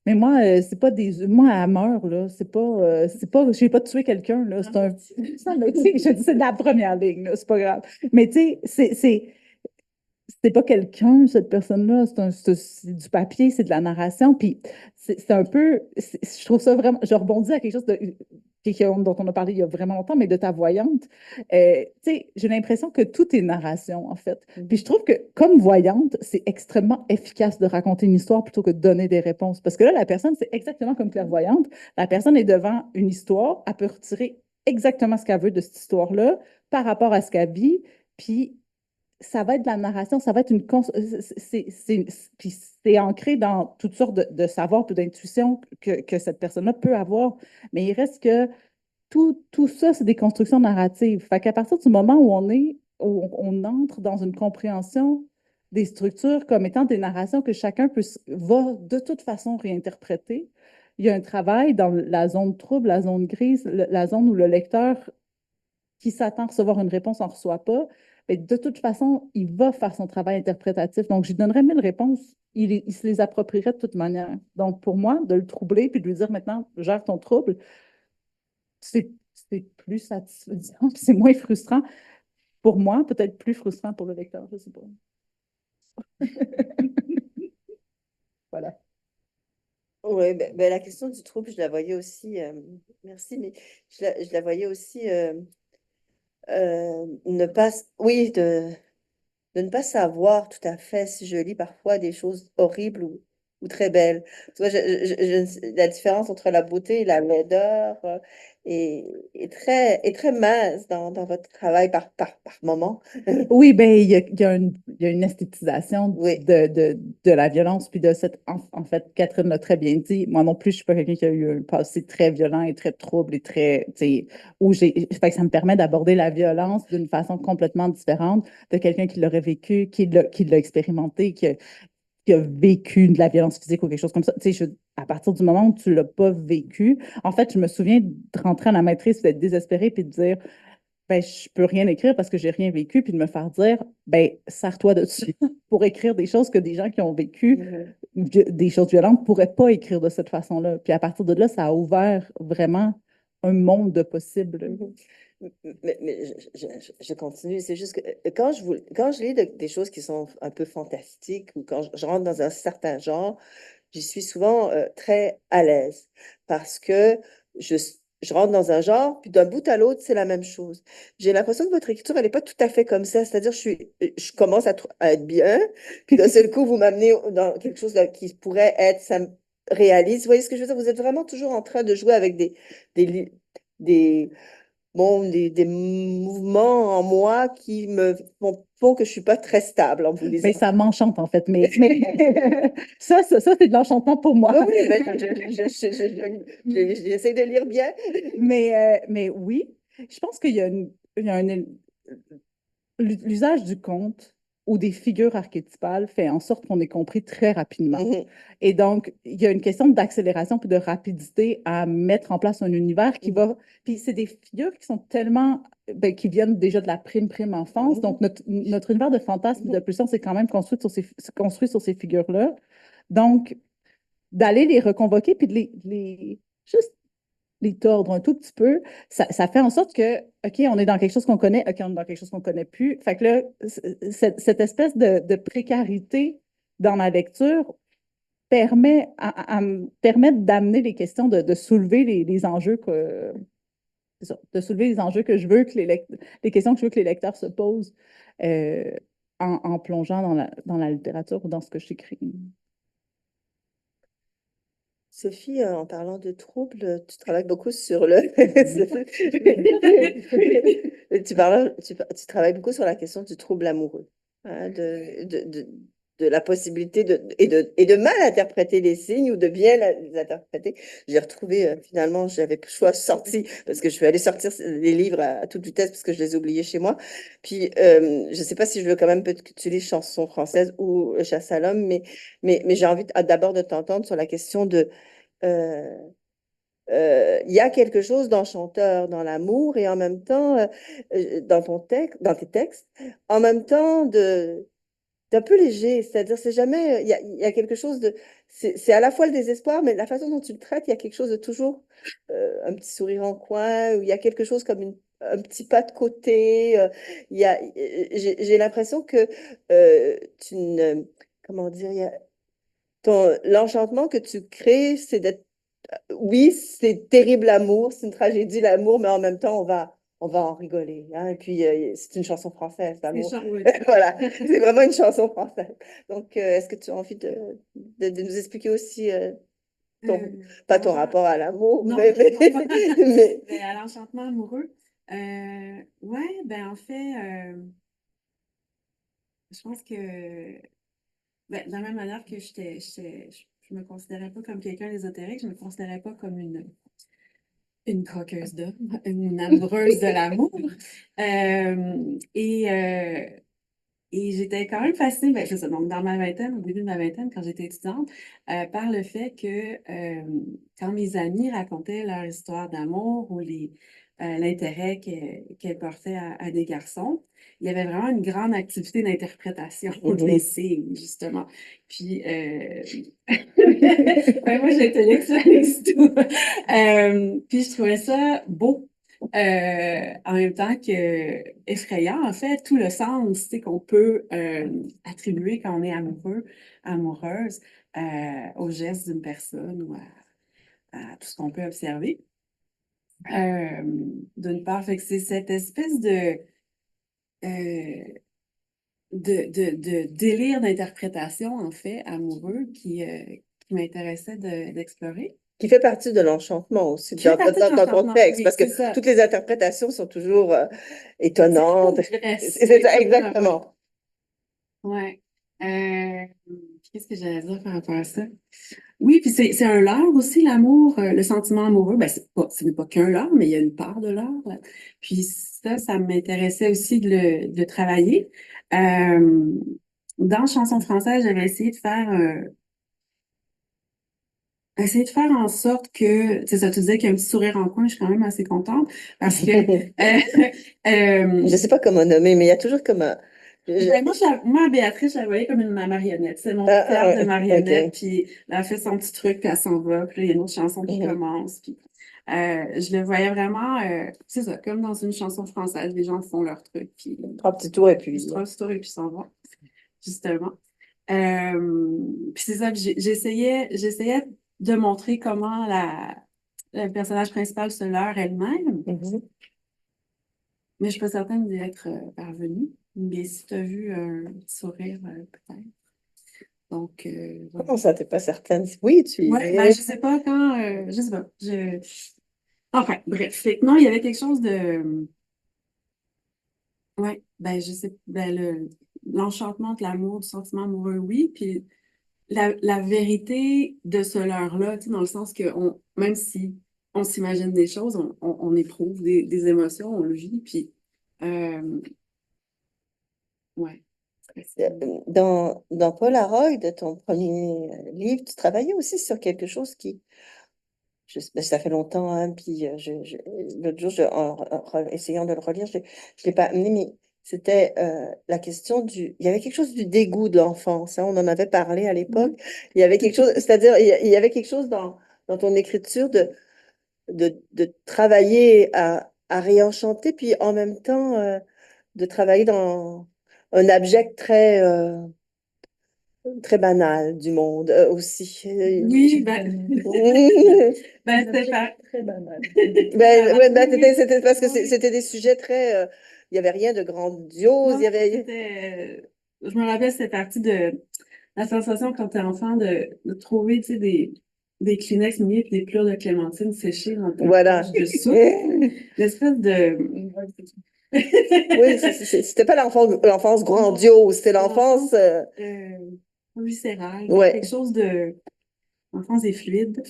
Mais moi, c'est pas des. Moi, elle meurt, là. C'est pas. Je vais pas tuer quelqu'un, là. C'est un. Tu sais, je dis, c'est de la première ligne, là. C'est pas grave. Mais tu sais, c'est pas quelqu'un, cette personne-là. C'est du papier, c'est de la narration. Puis c'est un peu. Je trouve ça vraiment. Je rebondis à quelque chose dont on a parlé il y a vraiment longtemps, mais de ta voyante, tu sais, j'ai l'impression que tout est narration, en fait. Puis je trouve que, comme voyante, c'est extrêmement efficace de raconter une histoire plutôt que de donner des réponses. Parce que là, la personne, c'est exactement comme clairvoyante. La personne est devant une histoire, elle peut retirer exactement ce qu'elle veut de cette histoire-là par rapport à ce qu'elle vit, puis ça va être de la narration, ça va être puis c'est ancré dans toutes sortes de savoirs puis d'intuitions que cette personne-là peut avoir. Mais il reste que tout ça, c'est des constructions narratives. Fait qu'à partir du moment où on entre dans une compréhension des structures comme étant des narrations que chacun va de toute façon réinterpréter, il y a un travail dans la zone trouble, la zone grise, la zone où le lecteur qui s'attend à recevoir une réponse n'en reçoit pas, mais de toute façon, il va faire son travail interprétatif. Donc, je lui donnerais 1000 réponses. Il se les approprierait de toute manière. Donc, pour moi, de le troubler puis de lui dire maintenant, gère ton trouble, c'est c'est plus satisfaisant, puis c'est moins frustrant. Pour moi, peut-être plus frustrant pour le lecteur, je ne sais pas. Voilà. Oui, la question du trouble, je la voyais aussi, merci, mais je la voyais aussi ne pas, oui, de ne pas savoir tout à fait si je lis parfois des choses horribles ou très belles. Tu vois, la différence entre la beauté et la laideur est très mince dans votre travail par moment. Oui, ben, il y a une esthétisation Oui. de la violence, puis de cette. En fait, Catherine l'a très bien dit. Moi non plus, je ne suis pas quelqu'un qui a eu un passé très violent et très trouble et très. Tu sais, fait que ça me permet d'aborder la violence d'une façon complètement différente de quelqu'un qui l'aurait vécu, qui l'a expérimenté, qui a vécu de la violence physique ou quelque chose comme ça. Tu sais, à partir du moment où tu ne l'as pas vécu, en fait, je me souviens de rentrer à la maîtrise, d'être désespérée, puis de dire ben, je peux rien écrire parce que j'ai rien vécu, puis de me faire dire, ben, sers-toi de ça pour écrire des choses que des gens qui ont vécu des choses violentes pourraient pas écrire de cette façon-là. Puis à partir de là, ça a ouvert vraiment un monde de possibles. Mais je continue. C'est juste que quand je lis des choses qui sont un peu fantastiques ou quand je rentre dans un certain genre, j'y suis souvent très à l'aise parce que je, je rentre dans un genre, puis d'un bout à l'autre, c'est la même chose. J'ai l'impression que votre écriture, elle n'est pas tout à fait comme ça. C'est-à-dire, je commence à être bien, puis d'un seul coup, vous m'amenez dans quelque chose là, qui pourrait être, ça me réalise. Vous voyez ce que je veux dire? Vous êtes vraiment toujours en train de jouer avec des, des, des mouvements en moi qui font que je suis pas très stable en vous lisant. Mais ça m'enchante, en fait. Mais ça, c'est de l'enchantement pour moi. Oui, oui, j'essaie de lire bien. Mais oui, je pense qu'il y a, l'usage du conte ou des figures archétypales fait en sorte qu'on est compris très rapidement. Et donc, il y a une question d'accélération puis de rapidité à mettre en place un univers qui va. Puis c'est des figures qui sont tellement. Ben, qui viennent déjà de la prime enfance. Donc, notre univers de fantasme et de pulsion, c'est quand même construit sur ces figures-là. Donc, d'aller les reconvoquer puis de juste les tordre un tout petit peu, ça fait en sorte que, OK, on est dans quelque chose qu'on connaît, OK, on est dans quelque chose qu'on connaît plus. Fait que là, cette espèce de précarité dans la lecture permet d'amener les questions, de soulever les enjeux c'est ça, de soulever les enjeux que je veux que les questions que je veux que les lecteurs se posent euh, en plongeant dans la littérature ou dans ce que j'écris. Sophie, en parlant de troubles, tu travailles beaucoup sur le... tu travailles beaucoup sur la question du trouble amoureux, hein, de la possibilité et de mal interpréter les signes ou de bien les interpréter. J'ai retrouvé, finalement, j'avais plus le choix sorti parce que je suis allée sortir les livres à toute vitesse parce que je les ai oubliés chez moi. Puis, je ne sais pas si je veux quand même que tu lis Chansons françaises ou Chasse à l'homme, mais j'ai envie d'abord de t'entendre sur la question de euh, il y a quelque chose d'enchanteur dans l'amour et en même temps, dans dans tes textes, en même temps d'un peu léger. C'est-à-dire, c'est jamais, il y a quelque chose c'est à la fois le désespoir, mais la façon dont tu le traites, il y a quelque chose de toujours un petit sourire en coin, ou il y a quelque chose comme un petit pas de côté. J'ai l'impression que tu ne, comment dire, l'enchantement que tu crées, c'est oui, c'est terrible l'amour, c'est une tragédie l'amour, mais en même temps, on va en rigoler. Hein. Et puis, c'est une chanson française, l'amour. Oui. Voilà, c'est vraiment une chanson française. Donc, est-ce que tu as envie de nous expliquer aussi, pas ton Moi, rapport à l'amour, non, mais mais à l'enchantement amoureux. Ouais, ben en fait, je pense que ben, de la même manière que je me considérais pas comme quelqu'un d'ésotérique, je me considérais pas comme une croqueuse d'homme, une amoureuse de l'amour. Euh, et, euh, et j'étais quand même fascinée, ben, c'est ça, donc dans ma vingtaine, au début de ma vingtaine, quand j'étais étudiante, par le fait que quand mes amis racontaient leur histoire d'amour ou l'intérêt qu'elles portaient à des garçons, il y avait vraiment une grande activité d'interprétation des signes, justement. Puis, ben, moi, j'intellectualise tout. Puis, je trouvais ça beau. En même temps que effrayant, en fait, tout le sens, tu sais, qu'on peut attribuer quand on est amoureux, amoureuse, aux gestes d'une personne ou à tout ce qu'on peut observer. Euh, d'une part, fait que c'est cette espèce euh, de délire d'interprétation, en fait, amoureux qui m'intéressait d'explorer. qui fait partie de l'enchantement aussi, Qui fait partie de dans ton l'enchantement, texte, oui, parce que c'est ça. toutes les interprétations sont toujours C'est étonnantes. progressif, C'est ça, ouais. exactement. Ouais. Qu'est-ce que j'allais dire par rapport à ça? Oui, puis c'est un leurre aussi, l'amour, le sentiment amoureux. Ben, ce n'est pas qu'un leurre, mais il y a une part de leurre. Là. Puis ça m'intéressait aussi de le travailler. Euh, dans Chanson française, j'avais essayé de faire en sorte que, c'est ça, tu disais qu'il y a un petit sourire en coin, je suis quand même assez contente parce que Je ne sais pas comment nommer, mais il y a toujours comme un. ben, moi, Béatrice, je la voyais comme ma marionnette. C'est mon Ah, théâtre de marionnette, ok. puis elle fait son petit truc, puis elle s'en va, puis là, il y a une autre chanson qui Mhm. commence, puis je le voyais vraiment, c'est ça, comme dans une chanson française, les gens font leur truc, puis Trois petits tours et ils puis. se trouvent le story, puis ils s'en vont, justement. Puis c'est ça, puis j'essayais de montrer comment le personnage principal se leurre elle-même, Mhm. mais je suis pas certaine d'y être parvenue. Mais si tu as vu un petit sourire, peut-être. Donc, voilà. Comment ça, t'es pas certaine? Oui, tu y Ouais, ben, es. je sais pas quand, je sais pas. Enfin, bref. Fait que non, il y avait quelque chose de, ouais, ben, je sais, ben, l'enchantement de l'amour, du sentiment amoureux, oui. Puis la vérité de ce leurre-là, tu sais, dans le sens que même si on s'imagine des choses, on éprouve des émotions, on le vit. Puis, ouais. Dans Polaroid, de ton premier livre, tu travaillais aussi sur quelque chose qui, ben, ça fait longtemps, hein, puis l'autre jour, essayant de le relire, je ne l'ai pas amené, mais c'était la question il y avait quelque chose du dégoût de l'enfance, hein, on en avait parlé à l'époque. Mhm. Il y avait quelque chose, c'est-à-dire, il y avait quelque chose dans ton écriture de travailler à réenchanter, puis en même temps, de travailler dans un abject très banal du monde aussi. Oui, ben, ben, c'est pas. Très banal. Ben, ouais, ben, Oui, oui. c'était parce que Oui. c'était des sujets il n'y avait rien de grandiose, il y Non, avait. je me rappelle, c'était partie de la sensation quand t'es enfant de trouver, tu sais, des Kleenex mouillés et des pleurs de clémentine séchées dans ta Voilà. poche de soupe. L'espèce de... Oui, c'était pas l'enfance Non, grandiose, c'était c'est l'enfance. l'enfance viscérale, quelque Ouais. chose de... L'enfance est fluide.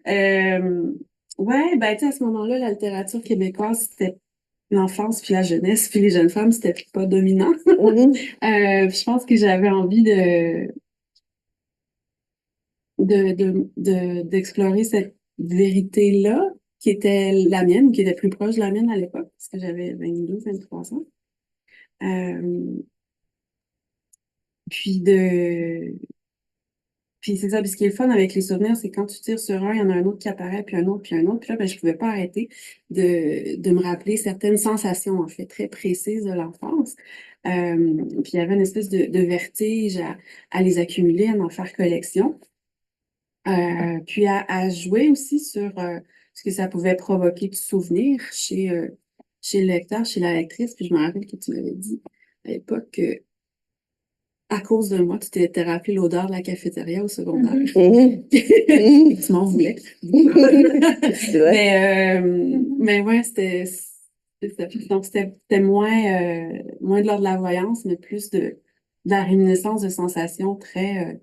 Euh, ouais, ben, tu sais, à ce moment-là, la littérature québécoise, c'était l'enfance puis la jeunesse, puis les jeunes femmes, c'était pas dominant. Mhm. Je pense que j'avais envie d'explorer cette vérité-là, qui était la mienne, qui était plus proche de la mienne à l'époque, parce que j'avais 22, 23 ans. Euh, puis de, puis c'est ça, puis ce qui est le fun avec les souvenirs, c'est quand tu tires sur un, il y en a un autre qui apparaît, puis un autre, puis là, ben, je pouvais pas arrêter de me rappeler certaines sensations, en fait, très précises de l'enfance. Puis il y avait une espèce de vertige à les accumuler, à en faire collection. Puis à jouer aussi sur ce que ça pouvait provoquer de souvenirs chez le lecteur, chez la lectrice. Puis je me rappelle que tu m'avais dit à l'époque que à cause de moi, tu t'étais rappelé l'odeur de la cafétéria au secondaire. Mhm. Et que tu m'en voulais. C'est vrai. Mais ouais, donc c'était moins de l'ordre de la voyance, mais plus de la réminiscence de sensations très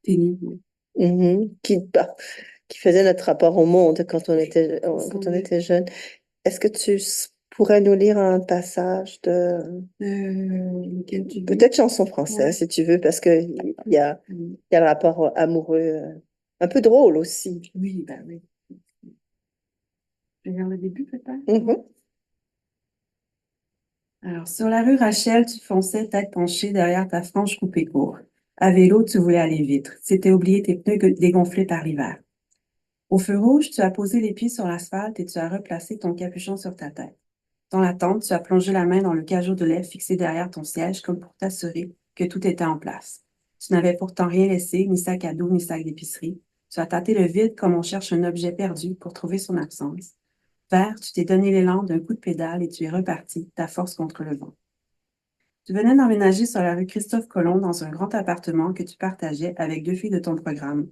ténues. Ouais. Mhm. Qui faisait notre rapport au monde quand on était jeune. Est-ce que pourrais nous lire un passage de Lequel tu veux? peut-être chanson française, Ouais. si tu veux, parce que il y a le rapport amoureux un peu drôle aussi. Oui, ben oui. Je vais vers le début, peut-être. Mhm. Alors, sur la rue Rachel, tu fonçais tête penchée derrière ta frange coupée court. À vélo, tu voulais aller vite. C'était oublier tes pneus dégonflés par l'hiver. Au feu rouge, tu as posé les pieds sur l'asphalte et tu as replacé ton capuchon sur ta tête. Dans l'attente, tu as plongé la main dans le cajot de lait fixé derrière ton siège comme pour t'assurer que tout était en place. Tu n'avais pourtant rien laissé, ni sac à dos, ni sac d'épicerie. Tu as tâté le vide comme on cherche un objet perdu pour trouver son absence. Vert, tu t'es donné l'élan d'un coup de pédale et tu es reparti, ta force contre le vent. Tu venais d'emménager sur la rue Christophe-Colomb dans un grand appartement que tu partageais avec 2 filles de ton programme.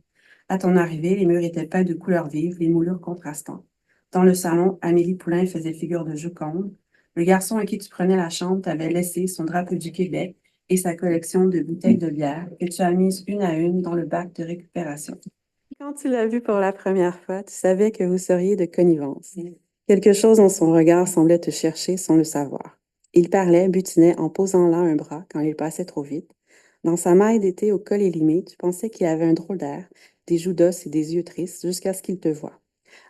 À ton arrivée, les murs étaient peints de couleurs vives, les moulures contrastant. Dans le salon, Amélie Poulain faisait figure de Joconde. Le garçon à qui tu prenais la chambre t'avait laissé son drapeau du Québec et sa collection de bouteilles de bière que tu as mises une à une dans le bac de récupération. Quand tu l'as vu pour la première fois, tu savais que vous seriez de connivence. Quelque chose dans son regard semblait te chercher sans le savoir. Il parlait, butinait en posant là un bras quand il passait trop vite. Dans sa maille d'été au col élimé, tu pensais qu'il avait un drôle d'air, des joues d'os et des yeux tristes jusqu'à ce qu'il te voie.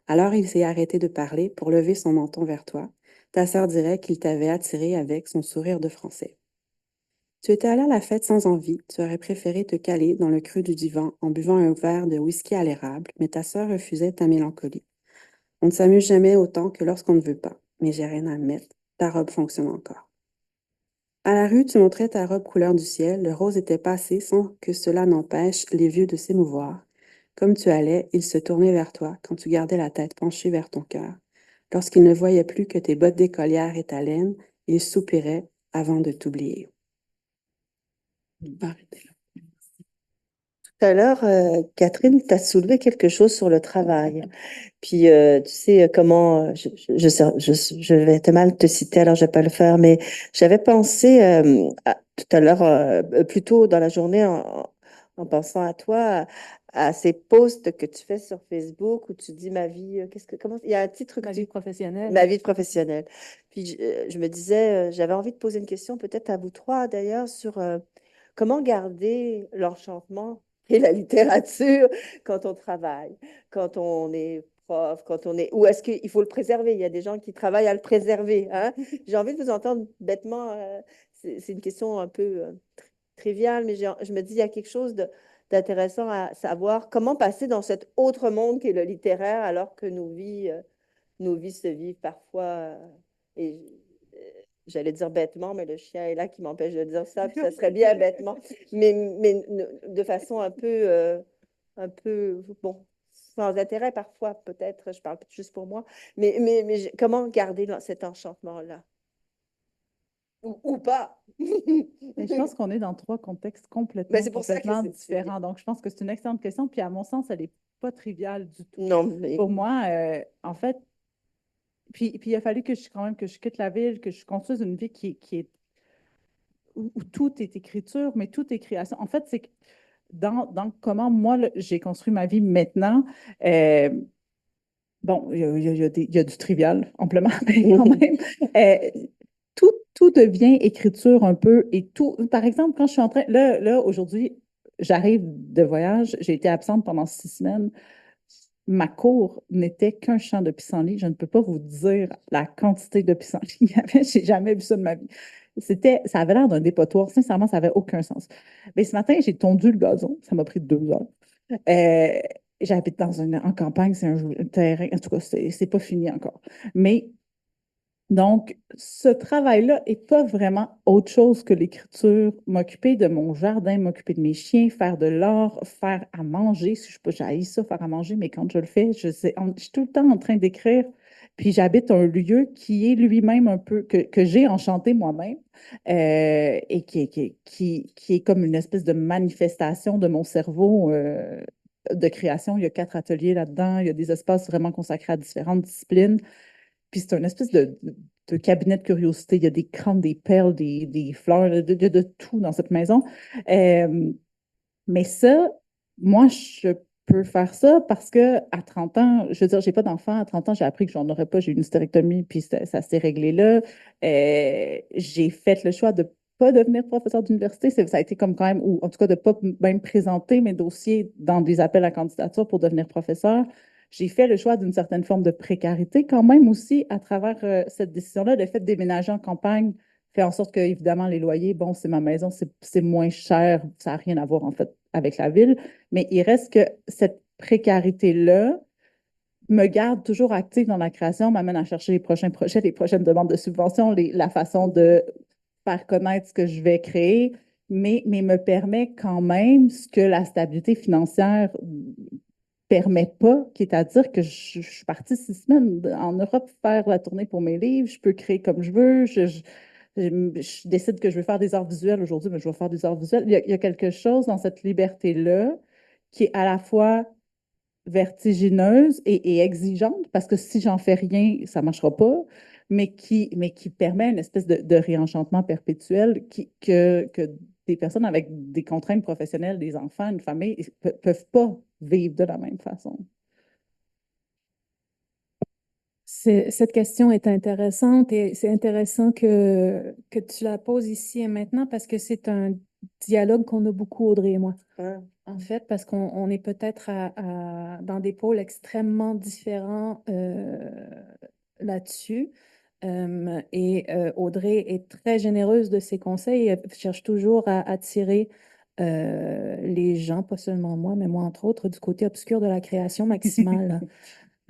Alors il s'est arrêté de parler pour lever son menton vers toi. Ta sœur dirait qu'il t'avait attiré avec son sourire de français. Tu étais allé à la fête sans envie, tu aurais préféré te caler dans le creux du divan en buvant un verre de whisky à l'érable, mais ta sœur refusait ta mélancolie. On ne s'amuse jamais autant que lorsqu'on ne veut pas, mais j'ai rien à admettre, ta robe fonctionne encore. À la rue, tu montrais ta robe couleur du ciel, le rose était passé sans que cela n'empêche les vieux de s'émouvoir. Comme tu allais, ils se tournaient vers toi quand tu gardais la tête penchée vers ton cœur. Lorsqu'ils ne voyaient plus que tes bottes d'écolière et ta laine, ils soupiraient avant de t'oublier. Arrêtez là. Tout à l'heure, Catherine, tu as soulevé quelque chose sur le travail. Puis, tu sais, comment, je vais te mal te citer, alors je vais pas le faire, mais j'avais pensé tout à l'heure, plus tôt dans la journée, en pensant à toi, à ces posts que tu fais sur Facebook où tu dis ma vie, il y a un titre que Ma vie professionnelle. ma vie professionnelle. Puis, je me disais, j'avais envie de poser une question, peut-être à vous trois d'ailleurs, sur comment garder l'enchantement et la littérature quand on travaille, quand on est prof, ou est-ce qu'il faut le préserver? Il y a des gens qui travaillent à le préserver, hein? J'ai envie de vous entendre bêtement. C'est une question un peu triviale, mais je me dis, il y a quelque chose d'intéressant à savoir. Comment passer dans cet autre monde qui est le littéraire alors que nos vies se vivent parfois, et j'allais dire bêtement, mais le chien est là qui m'empêche de dire ça, puis ça serait bien bêtement, mais de façon bon, sans intérêt parfois, peut-être, je parle juste pour moi, mais comment garder cet enchantement-là? Ou pas? Mais je pense qu'on est dans trois contextes Ben, c'est pour ça que complètement c'est différents. Donc, je pense que c'est une excellente question. Puis, à mon sens, elle n'est pas triviale du tout. Non, mais Pour moi, en fait, puis il a fallu quand même que je quitte la ville, que je construise une vie qui est où tout est écriture, mais tout est création. En fait, c'est que dans comment moi, j'ai construit ma vie maintenant, euh, bon, il y a du trivial, amplement, mais quand même, euh, tout devient écriture un peu et tout. Par exemple, quand je suis en train, là aujourd'hui, j'arrive de voyage, j'ai été absente pendant 6 semaines. Ma cour n'était qu'un champ de pissenlit. Je ne peux pas vous dire la quantité de pissenlit qu'il y avait. J'ai jamais vu ça de ma vie. Ça avait l'air d'un dépotoir. Sincèrement, ça n'avait aucun sens. Mais ce matin, j'ai tondu le gazon. Ça m'a pris 2 heures. Euh, J'habite en campagne, c'est un terrain. En tout cas, c'est pas fini encore. Mais Donc, ce travail-là n'est pas vraiment autre chose que l'écriture, m'occuper de mon jardin, m'occuper de mes chiens, faire de l'art, faire à manger. Si je peux, j'haïs ça, faire à manger, mais quand je le fais, je suis tout le temps en train d'écrire. Puis j'habite un lieu qui est lui-même un peu, que j'ai enchanté moi-même, et qui est comme une espèce de manifestation de mon cerveau de création. Il y a 4 ateliers là-dedans, il y a des espaces vraiment consacrés à différentes disciplines. Puis c'est une espèce de cabinet de curiosité. Il y a des crânes, des perles, des fleurs, de tout dans cette maison. Euh, mais ça, moi, je peux faire ça parce que à 30 ans, je veux dire, j'ai pas d'enfant. À 30 ans, j'ai appris que j'en aurais pas. J'ai eu une hystérectomie, puis ça s'est réglé là. J'ai fait le choix de pas devenir professeur d'université. Ça a été comme quand même, ou en tout cas de pas même présenter mes dossiers dans des appels à candidature pour devenir professeur. J'ai fait le choix d'une certaine forme de précarité quand même aussi à travers cette décision-là. Le fait de déménager en campagne fait en sorte que, évidemment, les loyers, bon, c'est ma maison, c'est moins cher, ça n'a rien à voir en fait avec la ville, mais il reste que cette précarité-là me garde toujours active dans la création, m'amène à chercher les prochains projets, les prochaines demandes de subventions, la façon de faire connaître ce que je vais créer, mais me permet quand même ce que la stabilité financière permet pas, qui est à dire que je suis partie 6 semaines en Europe faire la tournée pour mes livres, je peux créer comme je veux, je décide que je vais faire des arts visuels aujourd'hui, mais je vais faire des arts visuels. Il y a quelque chose dans cette liberté-là qui est à la fois vertigineuse et exigeante, parce que si j'en fais rien, ça ne marchera pas, mais qui permet une espèce de réenchantement perpétuel que des personnes avec des contraintes professionnelles, des enfants, une famille, ne peuvent pas vivre de la même façon. Cette question est intéressante et c'est intéressant que tu la poses ici et maintenant parce que c'est un dialogue qu'on a beaucoup, Audrey et moi. Ah. En fait, parce qu'on est peut-être dans des pôles extrêmement différents là-dessus. Audrey est très généreuse de ses conseils. Elle cherche toujours à attirer les gens, pas seulement moi, mais moi entre autres, du côté obscur de la création maximale.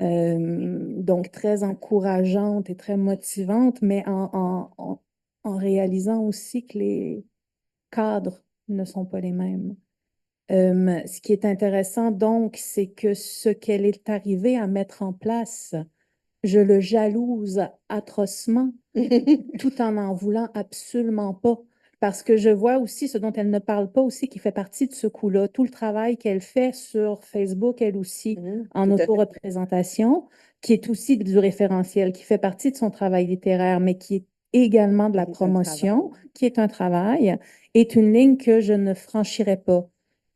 Donc, très encourageante et très motivante, mais en réalisant aussi que les cadres ne sont pas les mêmes. Ce qui est intéressant, donc, c'est que ce qu'elle est arrivée à mettre en place, je le jalouse atrocement, tout en voulant absolument pas. Parce que je vois aussi ce dont elle ne parle pas aussi, qui fait partie de ce coup-là, tout le travail qu'elle fait sur Facebook, elle aussi, en Tout à fait. auto-représentation, qui est aussi du référentiel, qui fait partie de son travail littéraire, mais qui est également de la Qui est un promotion, qui est un travail, est une ligne que je ne franchirais pas.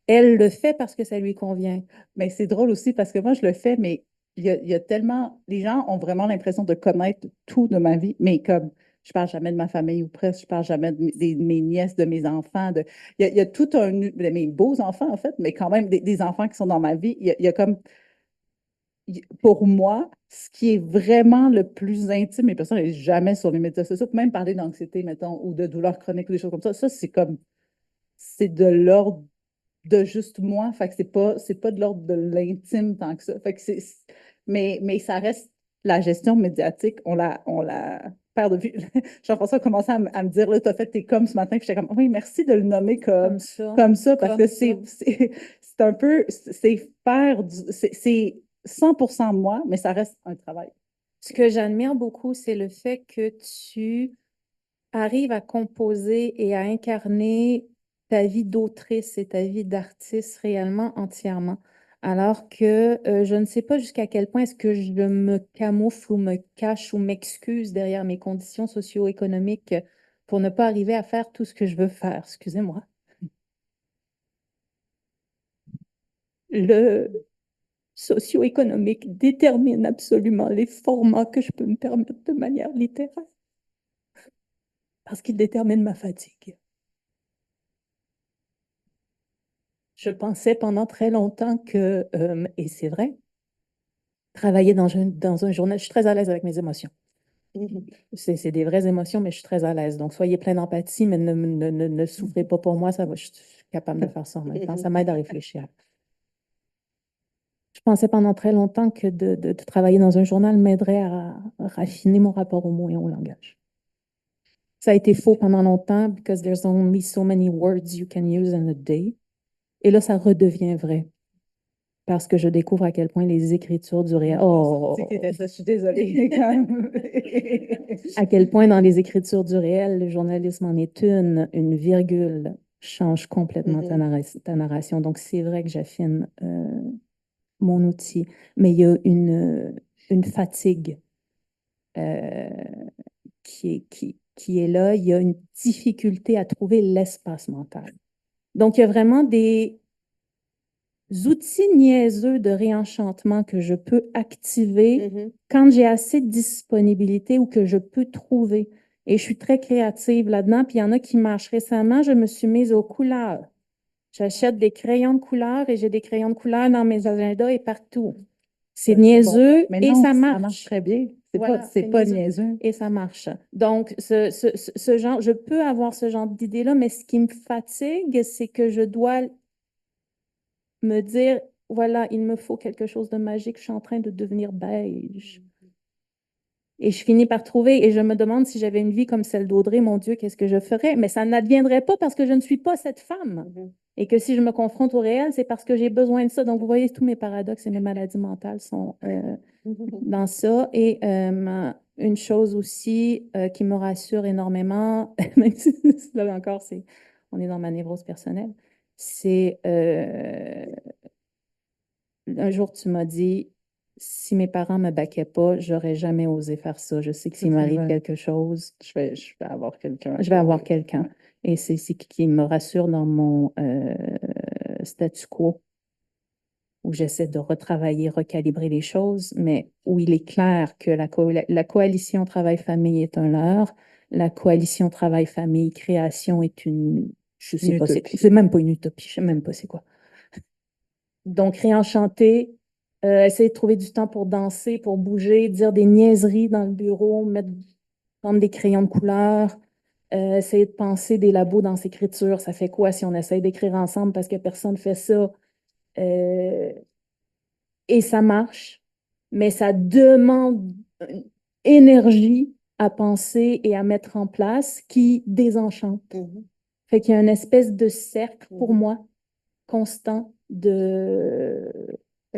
Elle le fait parce que ça lui convient. Mais c'est drôle aussi parce que moi, je le fais, mais il y a tellement. Les gens ont vraiment l'impression de connaître tout de ma vie, mais comme je parle jamais de ma famille ou presque, je parle jamais de mes nièces, de mes enfants. Il y a tout de mes beaux enfants, en fait, mais quand même des enfants qui sont dans ma vie. Il y a comme. Pour moi, ce qui est vraiment le plus intime, et personne n'est jamais sur les médias sociaux, même parler d'anxiété, mettons, ou de douleurs chroniques ou des choses comme ça, c'est comme. C'est de l'ordre de juste moi. Fait que c'est pas de l'ordre de l'intime tant que ça. Fait que mais ça reste la gestion médiatique, on la perd de vue. Jean-François a commencé à me dire, là, t'as fait tes coms ce matin, puis j'étais comme, oui, merci de le nommer comme ça, parce que c'est un peu, c'est faire c'est 100% moi, mais ça reste un travail. Ce que j'admire beaucoup, c'est le fait que tu arrives à composer et à incarner ta vie d'autrice et ta vie d'artiste réellement entièrement. Alors que je ne sais pas jusqu'à quel point est-ce que je me camoufle ou me cache ou m'excuse derrière mes conditions socio-économiques pour ne pas arriver à faire tout ce que je veux faire. Excusez-moi. Le socio-économique détermine absolument les formats que je peux me permettre de manière littéraire parce qu'il détermine ma fatigue. Je pensais pendant très longtemps que, et c'est vrai, travailler dans un journal, je suis très à l'aise avec mes émotions. C'est des vraies émotions, mais je suis très à l'aise. Donc, soyez plein d'empathie, mais ne souffrez pas pour moi, ça va, je suis capable de faire ça en même temps. Ça m'aide à réfléchir. Je pensais pendant très longtemps que de travailler dans un journal m'aiderait à raffiner mon rapport aux mots et au langage. Ça a été faux pendant longtemps, because there's only so many words you can use in a day. Et là, ça redevient vrai. Parce que je découvre à quel point les écritures du réel. Oh! Je suis désolée. quand même. À quel point dans les écritures du réel, le journalisme en est une virgule change complètement ta narration. Donc, c'est vrai que j'affine mon outil, mais il y a une fatigue euh, qui est là. Il y a une difficulté à trouver l'espace mental. Donc, il y a vraiment des outils niaiseux de réenchantement que je peux activer quand j'ai assez de disponibilité ou que je peux trouver. Et je suis très créative là-dedans. Puis il y en a qui marchent. Récemment, je me suis mise aux couleurs. J'achète des crayons de couleur et j'ai des crayons de couleur dans mes agendas et partout. C'est niaiseux Mais et non, ça ça marche. marche très bien. Voilà, C'est pas niaiseux niaiseux. et ça marche. Donc, ce genre, je peux avoir ce genre d'idée-là, mais ce qui me fatigue, c'est que je dois me dire, voilà, il me faut quelque chose de magique, je suis en train de devenir beige. Et je finis par trouver, et je me demande si j'avais une vie comme celle d'Audrey, mon Dieu, qu'est-ce que je ferais? Mais ça n'adviendrait pas parce que je ne suis pas cette femme. Et que si je me confronte au réel, c'est parce que j'ai besoin de ça. Donc, vous voyez, tous mes paradoxes et mes maladies mentales sont dans ça. Et une chose aussi qui me rassure énormément, même si là encore, on est dans ma névrose personnelle, c'est un jour, tu m'as dit, si mes parents ne me baquaient pas, j'aurais jamais osé faire ça. Je sais que s'il m'arrive quelque chose, Je vais avoir quelqu'un. je vais avoir quelqu'un. Et c'est ce qui me rassure dans mon statu quo, où j'essaie de retravailler, recalibrer les choses, mais où il est clair que la coalition travail-famille est un leurre, la coalition travail-famille-création est je sais pas, c'est même pas une utopie, je sais même pas c'est quoi. Donc, réenchanter, essayer de trouver du temps pour danser, pour bouger, dire des niaiseries dans le bureau, prendre des crayons de couleur, essayer de penser des labos dans ses écritures. Ça fait quoi si on essaye d'écrire ensemble parce que personne ne fait ça? Et ça marche, mais ça demande une énergie à penser et à mettre en place qui désenchante. Fait qu'il y a une espèce de cercle pour moi constant de...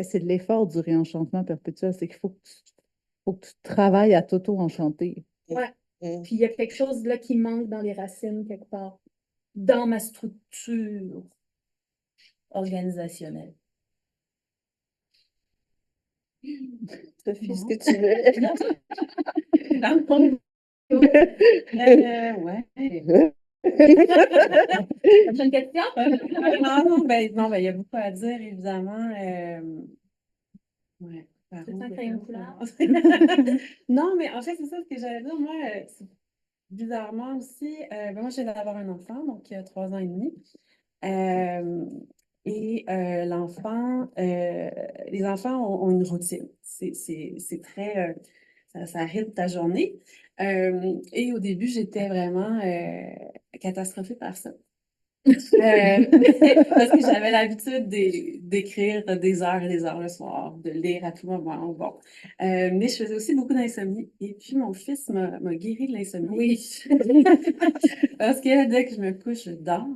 C'est de l'effort du réenchantement perpétuel. C'est qu'il faut que tu travailles à t'auto-enchanter. Ouais. Puis il y a quelque chose là qui manque dans les racines quelque part, dans ma structure organisationnelle. Sophie, ce que tu veux. Dans le fond, ouais. Prochaine question? Non, il y a beaucoup à dire, évidemment. Ouais. C'est un crayon de couleur? Non, mais en fait, c'est ça ce que j'allais dire. Moi, bizarrement aussi, moi, je viens d'avoir un enfant, donc il y a 3 ans et demi. L'enfant, les enfants ont une routine. C'est très, ça rythme ta journée. Et au début, j'étais vraiment catastrophée par ça. Parce que j'avais l'habitude d'écrire des heures et des heures le soir, de lire à tout moment. Bon. Mais je faisais aussi beaucoup d'insomnie. Et puis, mon fils m'a guéri de l'insomnie. Oui. Parce que dès que je me couche, je dors.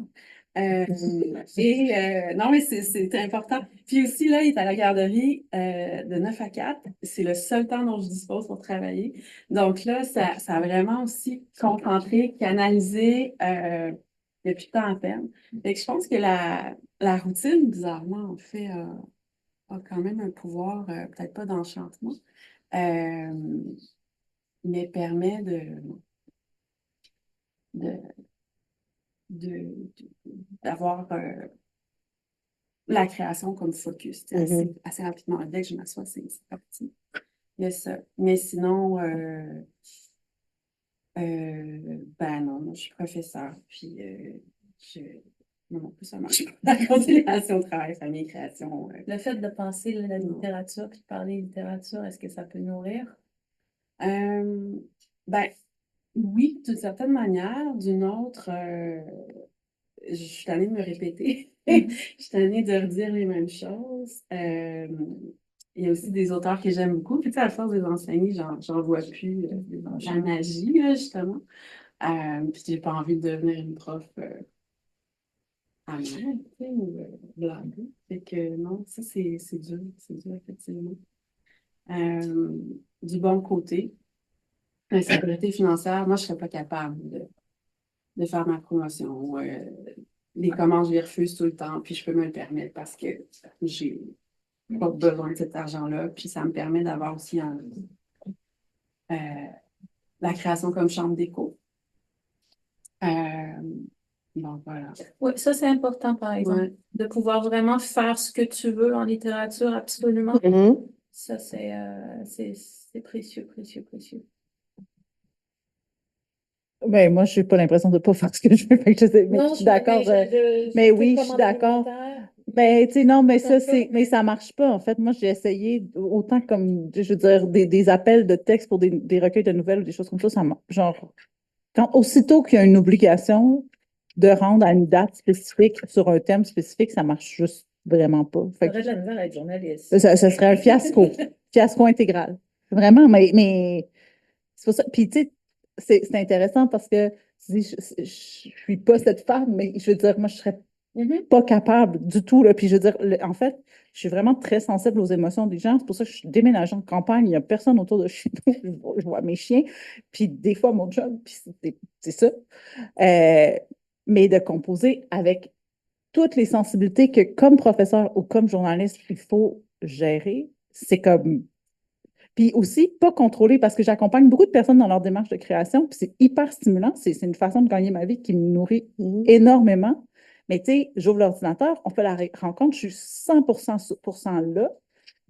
Non, mais c'est important. Puis aussi, là, il est à la garderie de 9 à 4. C'est le seul temps dont je dispose pour travailler. Donc là, ça a vraiment aussi concentré, canalisé depuis le temps à peine. Fait que je pense que la routine, bizarrement, en fait, a quand même un pouvoir, peut-être pas d'enchantement, mais permet de, d'avoir la création comme focus assez rapidement. Dès que je m'assois, c'est parti. Il y a ça. Mais sinon, non, je suis professeure, puis non, plus ça marche pas. La conciliation travail, famille, création. Le fait de penser la littérature, puis de parler littérature, est-ce que ça peut nourrir? Oui, d'une certaine manière. D'une autre, je suis allée me répéter. Je suis tannée de redire les mêmes choses. Il y a aussi des auteurs que j'aime beaucoup. Puis, tu sais, à force de les enseigner, j'en vois plus la magie, là, justement. Puis, j'ai pas envie de devenir une prof amère, tu sais, ou blague. Fait que non, ça, c'est dur, effectivement. Euh, du bon côté, la sécurité financière, moi, je serais pas capable de faire ma promotion. Les commandes, je les refuse tout le temps, puis je peux me le permettre parce que j'ai pas besoin de cet argent-là. Puis ça me permet d'avoir aussi euh, la création comme chambre d'écho. Donc voilà. Oui, ça c'est important par exemple, Ouais. de pouvoir vraiment faire ce que tu veux en littérature, absolument. Mhm. Ça c'est précieux, précieux, précieux. Ben, moi, je n'ai pas l'impression de ne pas faire ce que je veux. Fait que je sais, mais je suis d'accord. Mais oui, je suis d'accord. Mais tu sais, non, mais ça, mais ça marche pas. En fait, moi, j'ai essayé autant comme, je veux dire, des appels de texte pour des recueils de nouvelles ou des choses comme ça, genre, aussitôt qu'il y a une obligation de rendre à une date spécifique sur un thème spécifique, ça marche juste vraiment pas. Fait que J'aurais de la misère à être journaliste. ça serait un fiasco, fiasco intégral. Vraiment, mais c'est pour ça. Puis, tu sais, c'est intéressant parce que tu dis, je suis pas cette femme, mais je veux dire, moi, je serais pas capable du tout, là. Puis, je veux dire, en fait, je suis vraiment très sensible aux émotions des gens. C'est pour ça que je suis déménagée en campagne. Il n'y a personne autour de chez nous. Je vois mes chiens. Puis, des fois, mon job, puis c'est ça. Euh, mais de composer avec toutes les sensibilités que, comme professeur ou comme journaliste, il faut gérer, c'est comme puis aussi, pas contrôler, parce que j'accompagne beaucoup de personnes dans leur démarche de création, puis c'est hyper stimulant. C'est une façon de gagner ma vie qui me nourrit énormément. Mais tu sais, j'ouvre l'ordinateur, on fait la rencontre, je suis 100% là,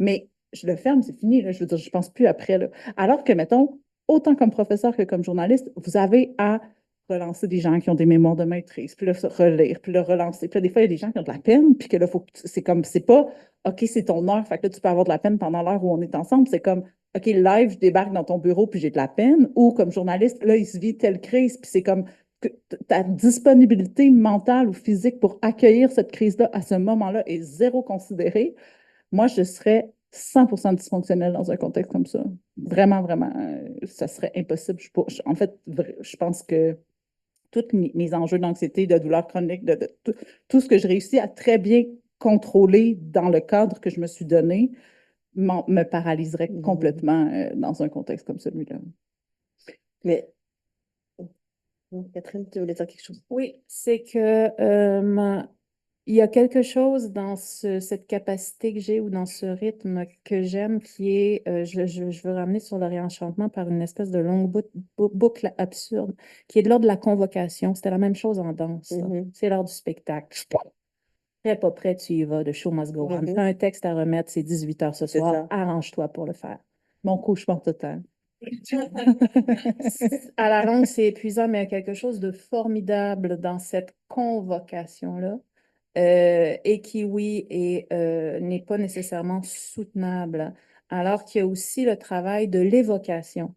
mais je le ferme, c'est fini, là. Je veux dire, je pense plus après, là. Alors que, mettons, autant comme professeur que comme journaliste, vous avez à relancer des gens qui ont des mémoires de maîtrise, puis là, se relire, puis le relancer. Puis là, des fois, il y a des gens qui ont de la peine, puis que là, c'est comme, c'est pas, OK, c'est ton heure, fait que là, tu peux avoir de la peine pendant l'heure où on est ensemble. C'est comme, OK, live, je débarque dans ton bureau, puis j'ai de la peine. Ou comme journaliste, là, il se vit telle crise, puis c'est comme que ta disponibilité mentale ou physique pour accueillir cette crise-là à ce moment-là est zéro considérée. Moi, je serais 100% dysfonctionnelle dans un contexte comme ça. Vraiment, vraiment, ça serait impossible. En fait, je pense que tous mes enjeux d'anxiété, de douleur chronique, tout ce que je réussis à très bien contrôler dans le cadre que je me suis donné, me paralyserait complètement dans un contexte comme celui-là. Mais, Catherine, tu voulais dire quelque chose? Oui, c'est que il y a quelque chose dans cette capacité que j'ai ou dans ce rythme que j'aime qui est, je veux ramener sur le réenchantement par une espèce de longue boucle absurde qui est de l'ordre de la convocation. C'était la même chose en danse. C'est l'heure du spectacle. Prêt, pas prêt, tu y vas, de show must go on. T'as un texte à remettre, c'est 18 h ce soir, arrange-toi pour le faire. Mon cauchemar total. À la longue, c'est épuisant, mais il y a quelque chose de formidable dans cette convocation-là. Et qui, oui, n'est pas nécessairement soutenable. Alors qu'il y a aussi le travail de l'évocation,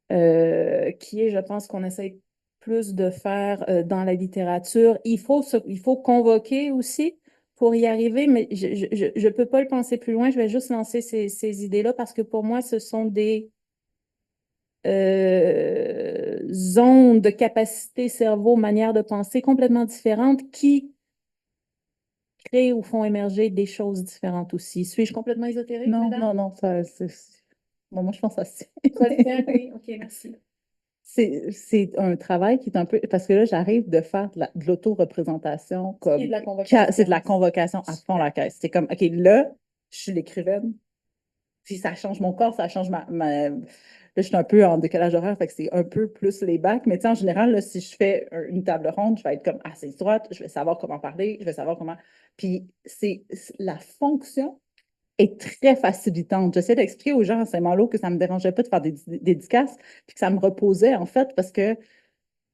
qui est, je pense, qu'on essaie plus de faire dans la littérature. Il faut convoquer aussi pour y arriver, mais je ne peux pas le penser plus loin. Je vais juste lancer ces idées-là parce que pour moi, ce sont des zones de capacité cerveau, manière de penser complètement différentes qui créent ou font émerger des choses différentes aussi. Suis-je complètement ésotérique, Non, madame? non, non, bon, moi je pense à ça. Oui, ok, merci. C'est un travail qui est un peu, parce que là, j'arrive de faire de l'auto-représentation comme, c'est de la convocation à fond la caisse. C'est comme, OK, là, je suis l'écrivaine, si ça change mon corps, ça change Là, je suis un peu en décalage horaire, fait que c'est un peu plus les bacs. Mais tu sais, en général, là, si je fais une table ronde, je vais être comme assise droite, je vais savoir comment parler, je vais savoir comment. Puis la fonction est très facilitante. J'essaie d'expliquer aux gens à Saint-Malo que ça ne me dérangeait pas de faire des dédicaces, puis que ça me reposait, en fait, parce que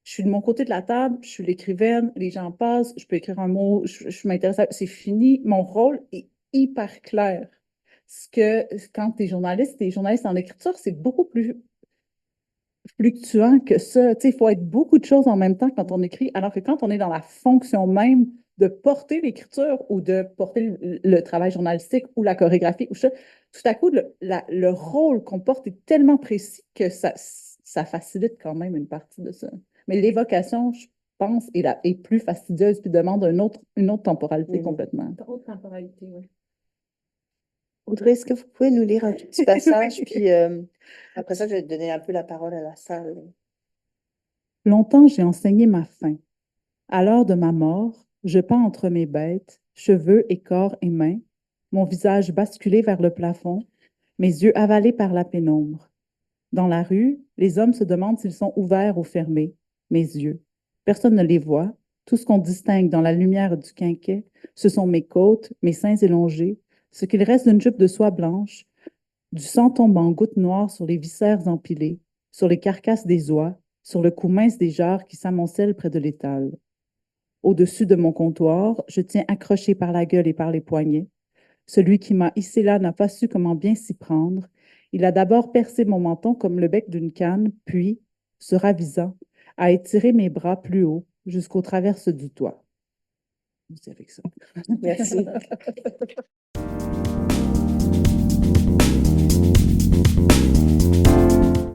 je suis de mon côté de la table, je suis l'écrivaine, les gens passent, je peux écrire un mot, je m'intéresse c'est fini. Mon rôle est hyper clair. Quand tu es journaliste en écriture, c'est beaucoup plus fluctuant que ça. Tu sais, il faut être beaucoup de choses en même temps quand on écrit, alors que quand on est dans la fonction même de porter l'écriture ou de porter le travail journalistique ou la chorégraphie, tout à coup, le rôle qu'on porte est tellement précis que ça facilite quand même une partie de ça. Mais l'évocation, je pense, est plus fastidieuse puis demande une autre temporalité complètement. Autre temporalité, oui. Audrey, est-ce que vous pouvez nous lire un tout petit passage, puis après ça, je vais donner un peu la parole à la salle. Longtemps, j'ai enseigné ma faim. À l'heure de ma mort, je pends entre mes bêtes, cheveux et corps et mains, mon visage basculé vers le plafond, mes yeux avalés par la pénombre. Dans la rue, les hommes se demandent s'ils sont ouverts ou fermés, mes yeux. Personne ne les voit. Tout ce qu'on distingue dans la lumière du quinquet, ce sont mes côtes, mes seins élongés, ce qu'il reste d'une jupe de soie blanche, du sang tombe en gouttes noires sur les viscères empilés, sur les carcasses des oies, sur le cou mince des jarres qui s'amoncellent près de l'étal. Au-dessus de mon comptoir, je tiens accroché par la gueule et par les poignets. Celui qui m'a hissé là n'a pas su comment bien s'y prendre. Il a d'abord percé mon menton comme le bec d'une canne, puis, se ravisant, a étiré mes bras plus haut jusqu'aux traverses du toit. C'est avec ça. Merci.